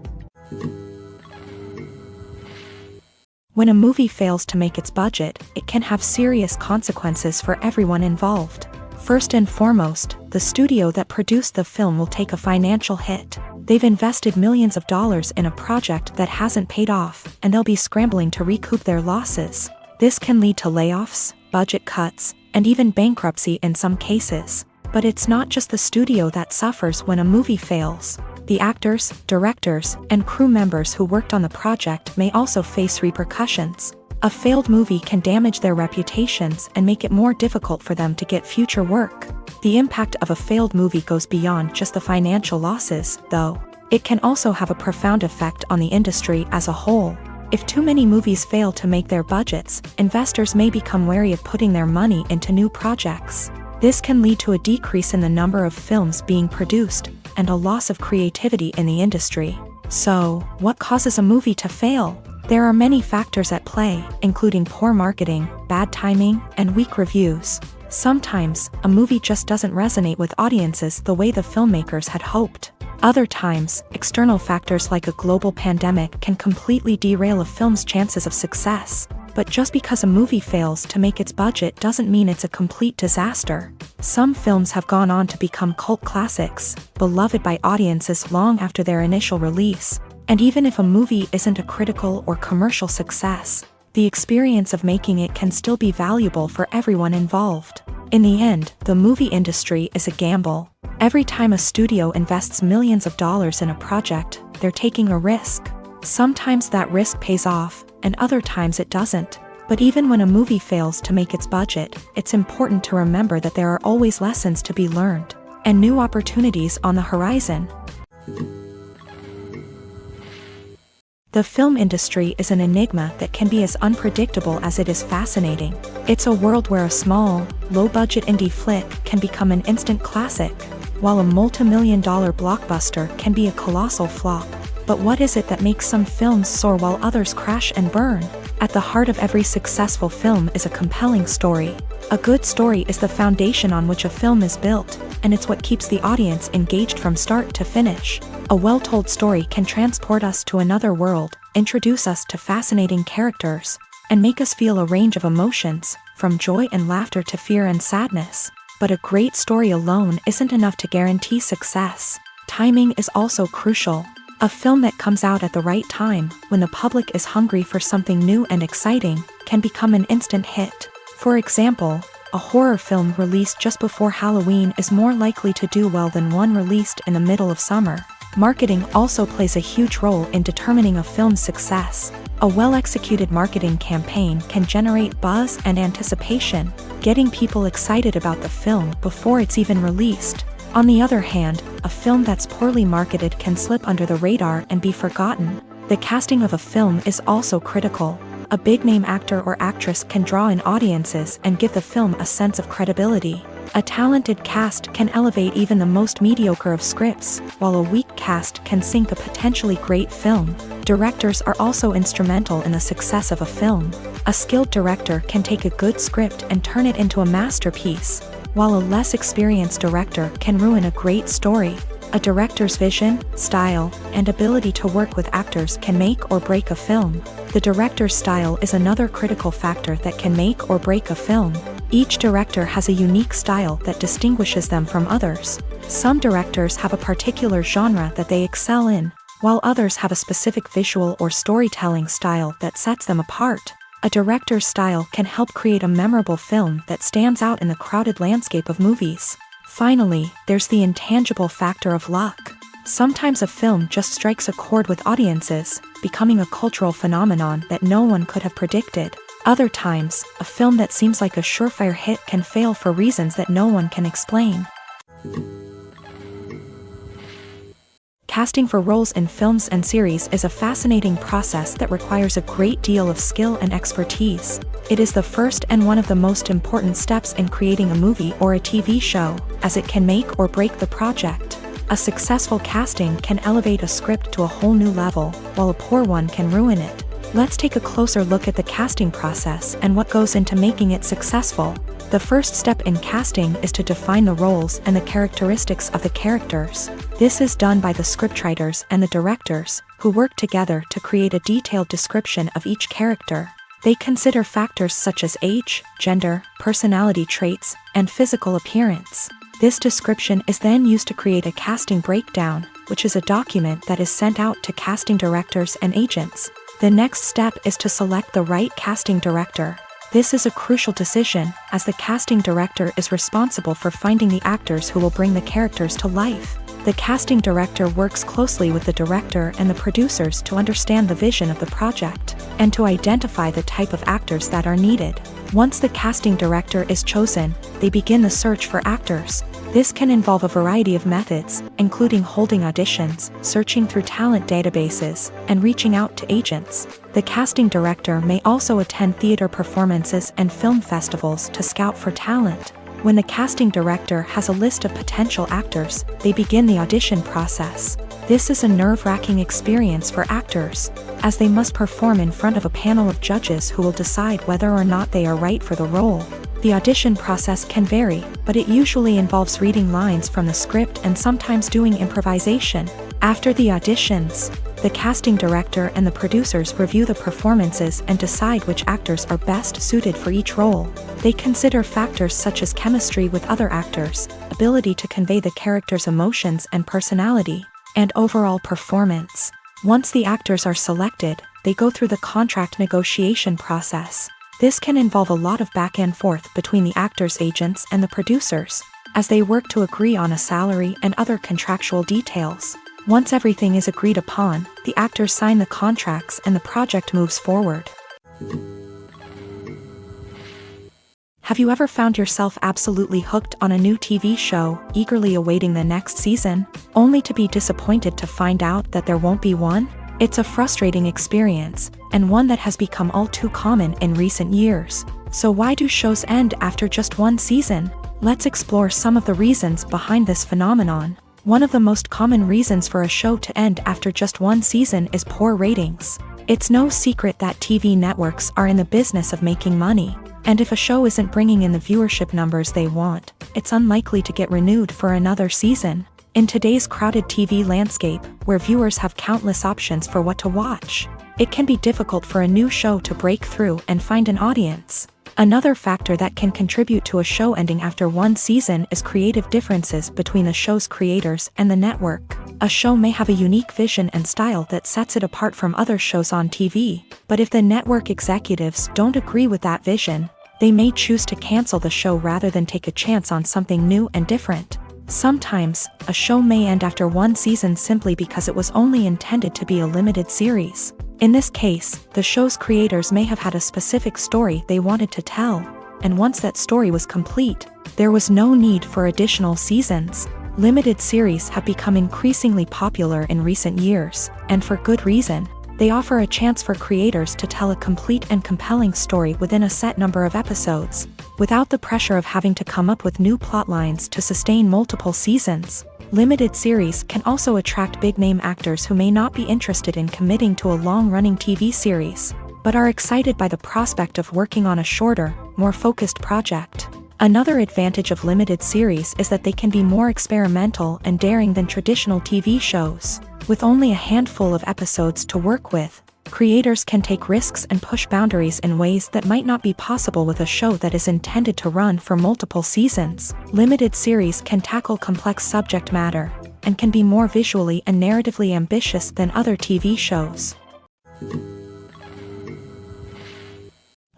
When a movie fails to make its budget, it can have serious consequences for everyone involved. First and foremost, the studio that produced the film will take a financial hit. They've invested millions of dollars in a project that hasn't paid off, and they'll be scrambling to recoup their losses. This can lead to layoffs, budget cuts, and even bankruptcy in some cases. But it's not just the studio that suffers when a movie fails. The actors, directors, and crew members who worked on the project may also face repercussions. A failed movie can damage their reputations and make it more difficult for them to get future work. The impact of a failed movie goes beyond just the financial losses, though. It can also have a profound effect on the industry as a whole. If too many movies fail to make their budgets, investors may become wary of putting their money into new projects. This can lead to a decrease in the number of films being produced, and a loss of creativity in the industry. So, what causes a movie to fail? There are many factors at play, including poor marketing, bad timing, and weak reviews. Sometimes, a movie just doesn't resonate with audiences the way the filmmakers had hoped. Other times, external factors like a global pandemic can completely derail a film's chances of success. But just because a movie fails to make its budget doesn't mean it's a complete disaster. Some films have gone on to become cult classics, beloved by audiences long after their initial release. And even if a movie isn't a critical or commercial success, the experience of making it can still be valuable for everyone involved. In the end, the movie industry is a gamble. Every time a studio invests millions of dollars in a project, they're taking a risk. Sometimes that risk pays off, and other times it doesn't. But even when a movie fails to make its budget, it's important to remember that there are always lessons to be learned, and new opportunities on the horizon. The film industry is an enigma that can be as unpredictable as it is fascinating. It's a world where a small, low-budget indie flick can become an instant classic, while a multi-million-dollar blockbuster can be a colossal flop. But what is it that makes some films soar while others crash and burn? At the heart of every successful film is a compelling story. A good story is the foundation on which a film is built, and it's what keeps the audience engaged from start to finish. A well-told story can transport us to another world, introduce us to fascinating characters, and make us feel a range of emotions, from joy and laughter to fear and sadness. But a great story alone isn't enough to guarantee success. Timing is also crucial. A film that comes out at the right time, when the public is hungry for something new and exciting, can become an instant hit. For example, a horror film released just before Halloween is more likely to do well than one released in the middle of summer. Marketing also plays a huge role in determining a film's success. A well-executed marketing campaign can generate buzz and anticipation, getting people excited about the film before it's even released. On the other hand, a film that's poorly marketed can slip under the radar and be forgotten. The casting of a film is also critical. A big-name actor or actress can draw in audiences and give the film a sense of credibility. A talented cast can elevate even the most mediocre of scripts, while a weak cast can sink a potentially great film. Directors are also instrumental in the success of a film. A skilled director can take a good script and turn it into a masterpiece, while a less experienced director can ruin a great story. A director's vision, style, and ability to work with actors can make or break a film. The director's style is another critical factor that can make or break a film. Each director has a unique style that distinguishes them from others. Some directors have a particular genre that they excel in, while others have a specific visual or storytelling style that sets them apart. A director's style can help create a memorable film that stands out in the crowded landscape of movies. Finally, there's the intangible factor of luck. Sometimes a film just strikes a chord with audiences, becoming a cultural phenomenon that no one could have predicted. Other times, a film that seems like a surefire hit can fail for reasons that no one can explain. Casting for roles in films and series is a fascinating process that requires a great deal of skill and expertise. It is the first and one of the most important steps in creating a movie or a TV show, as it can make or break the project. A successful casting can elevate a script to a whole new level, while a poor one can ruin it. Let's take a closer look at the casting process and what goes into making it successful. The first step in casting is to define the roles and the characteristics of the characters. This is done by the scriptwriters and the directors, who work together to create a detailed description of each character. They consider factors such as age, gender, personality traits, and physical appearance. This description is then used to create a casting breakdown, which is a document that is sent out to casting directors and agents. The next step is to select the right casting director. This is a crucial decision, as the casting director is responsible for finding the actors who will bring the characters to life. The casting director works closely with the director and the producers to understand the vision of the project, and to identify the type of actors that are needed. Once the casting director is chosen, they begin the search for actors. This can involve a variety of methods, including holding auditions, searching through talent databases, and reaching out to agents. The casting director may also attend theater performances and film festivals to scout for talent. When the casting director has a list of potential actors, they begin the audition process. This is a nerve-wracking experience for actors, as they must perform in front of a panel of judges who will decide whether or not they are right for the role. The audition process can vary, but it usually involves reading lines from the script and sometimes doing improvisation. After the auditions, the casting director and the producers review the performances and decide which actors are best suited for each role. They consider factors such as chemistry with other actors, ability to convey the character's emotions and personality, and overall performance. Once the actors are selected, they go through the contract negotiation process. This can involve a lot of back and forth between the actors' agents and the producers, as they work to agree on a salary and other contractual details. Once everything is agreed upon, the actors sign the contracts and the project moves forward. Have you ever found yourself absolutely hooked on a new TV show, eagerly awaiting the next season, only to be disappointed to find out that there won't be one? It's a frustrating experience, and one that has become all too common in recent years. So why do shows end after just one season? Let's explore some of the reasons behind this phenomenon. One of the most common reasons for a show to end after just one season is poor ratings. It's no secret that TV networks are in the business of making money, and if a show isn't bringing in the viewership numbers they want, it's unlikely to get renewed for another season. In today's crowded TV landscape, where viewers have countless options for what to watch, it can be difficult for a new show to break through and find an audience. Another factor that can contribute to a show ending after one season is creative differences between the show's creators and the network. A show may have a unique vision and style that sets it apart from other shows on TV, but if the network executives don't agree with that vision, they may choose to cancel the show rather than take a chance on something new and different. Sometimes, a show may end after one season simply because it was only intended to be a limited series. In this case, the show's creators may have had a specific story they wanted to tell, and once that story was complete, there was no need for additional seasons. Limited series have become increasingly popular in recent years, and for good reason. They offer a chance for creators to tell a complete and compelling story within a set number of episodes, without the pressure of having to come up with new plotlines to sustain multiple seasons. Limited series can also attract big-name actors who may not be interested in committing to a long-running TV series, but are excited by the prospect of working on a shorter, more focused project. Another advantage of limited series is that they can be more experimental and daring than traditional TV shows. With only a handful of episodes to work with, creators can take risks and push boundaries in ways that might not be possible with a show that is intended to run for multiple seasons. Limited series can tackle complex subject matter, and can be more visually and narratively ambitious than other TV shows.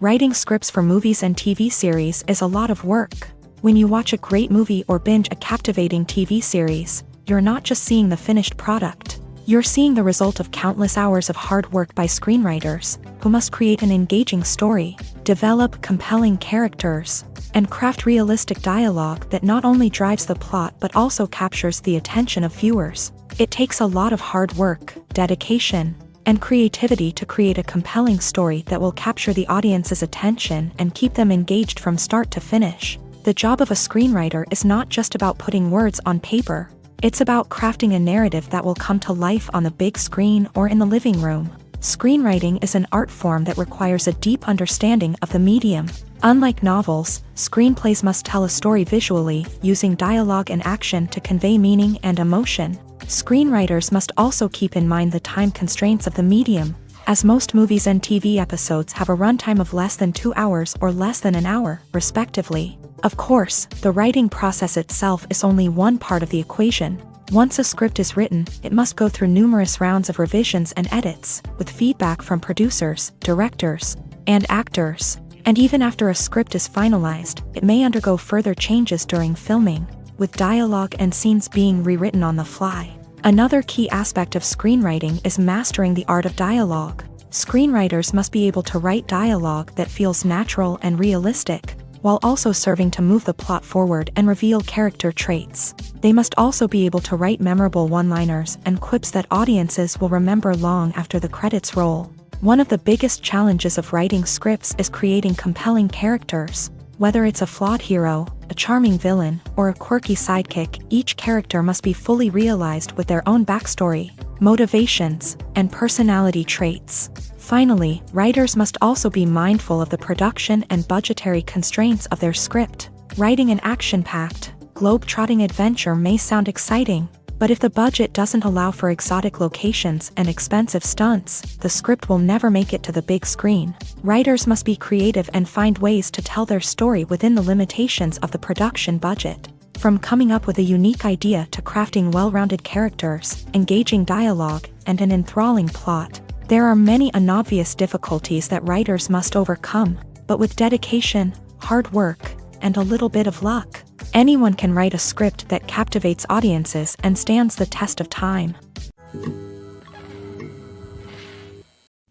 Writing scripts for movies and TV series is a lot of work. When you watch a great movie or binge a captivating TV series, you're not just seeing the finished product. You're seeing the result of countless hours of hard work by screenwriters, who must create an engaging story, develop compelling characters, and craft realistic dialogue that not only drives the plot but also captures the attention of viewers. It takes a lot of hard work, dedication, and creativity to create a compelling story that will capture the audience's attention and keep them engaged from start to finish. The job of a screenwriter is not just about putting words on paper. It's about crafting a narrative that will come to life on the big screen or in the living room. Screenwriting is an art form that requires a deep understanding of the medium. Unlike novels, screenplays must tell a story visually, using dialogue and action to convey meaning and emotion. Screenwriters must also keep in mind the time constraints of the medium, as most movies and TV episodes have a runtime of less than 2 hours or less than an hour, respectively. Of course, the writing process itself is only one part of the equation. Once a script is written, it must go through numerous rounds of revisions and edits, with feedback from producers, directors, and actors. And even after a script is finalized, it may undergo further changes during filming, with dialogue and scenes being rewritten on the fly. Another key aspect of screenwriting is mastering the art of dialogue. Screenwriters must be able to write dialogue that feels natural and realistic, while also serving to move the plot forward and reveal character traits. They must also be able to write memorable one-liners and quips that audiences will remember long after the credits roll. One of the biggest challenges of writing scripts is creating compelling characters. Whether it's a flawed hero, a charming villain, or a quirky sidekick, each character must be fully realized with their own backstory, motivations, and personality traits. Finally, writers must also be mindful of the production and budgetary constraints of their script. Writing an action-packed, globe-trotting adventure may sound exciting, but if the budget doesn't allow for exotic locations and expensive stunts, the script will never make it to the big screen. Writers must be creative and find ways to tell their story within the limitations of the production budget. From coming up with a unique idea to crafting well-rounded characters, engaging dialogue, and an enthralling plot, there are many unobvious difficulties that writers must overcome, but with dedication, hard work, and a little bit of luck, anyone can write a script that captivates audiences and stands the test of time.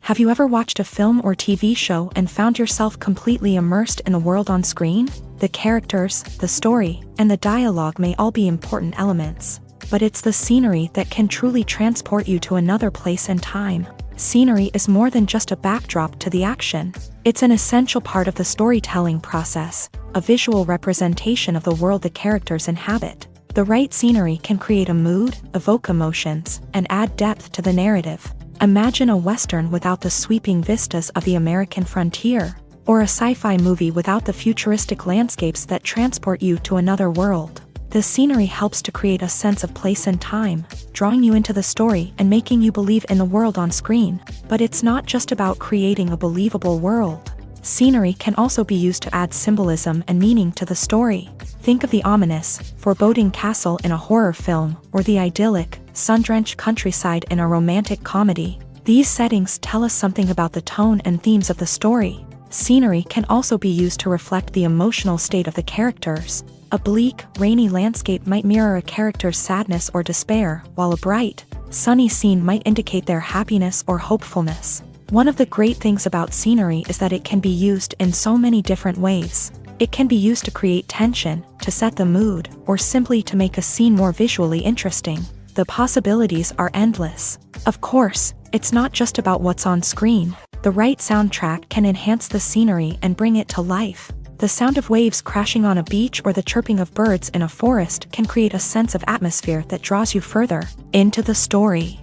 Have you ever watched a film or TV show and found yourself completely immersed in the world on screen? The characters, the story, and the dialogue may all be important elements, but it's the scenery that can truly transport you to another place and time. Scenery is more than just a backdrop to the action. It's an essential part of the storytelling process, a visual representation of the world the characters inhabit. The right scenery can create a mood, evoke emotions, and add depth to the narrative. Imagine a Western without the sweeping vistas of the American frontier, or a sci-fi movie without the futuristic landscapes that transport you to another world. The scenery helps to create a sense of place and time, drawing you into the story and making you believe in the world on screen. But it's not just about creating a believable world. Scenery can also be used to add symbolism and meaning to the story. Think of the ominous, foreboding castle in a horror film, or the idyllic, sun-drenched countryside in a romantic comedy. These settings tell us something about the tone and themes of the story. Scenery can also be used to reflect the emotional state of the characters. A bleak, rainy landscape might mirror a character's sadness or despair, while a bright, sunny scene might indicate their happiness or hopefulness. One of the great things about scenery is that it can be used in so many different ways. It can be used to create tension, to set the mood, or simply to make a scene more visually interesting. The possibilities are endless. Of course, it's not just about what's on screen. The right soundtrack can enhance the scenery and bring it to life. The sound of waves crashing on a beach or the chirping of birds in a forest can create a sense of atmosphere that draws you further into the story.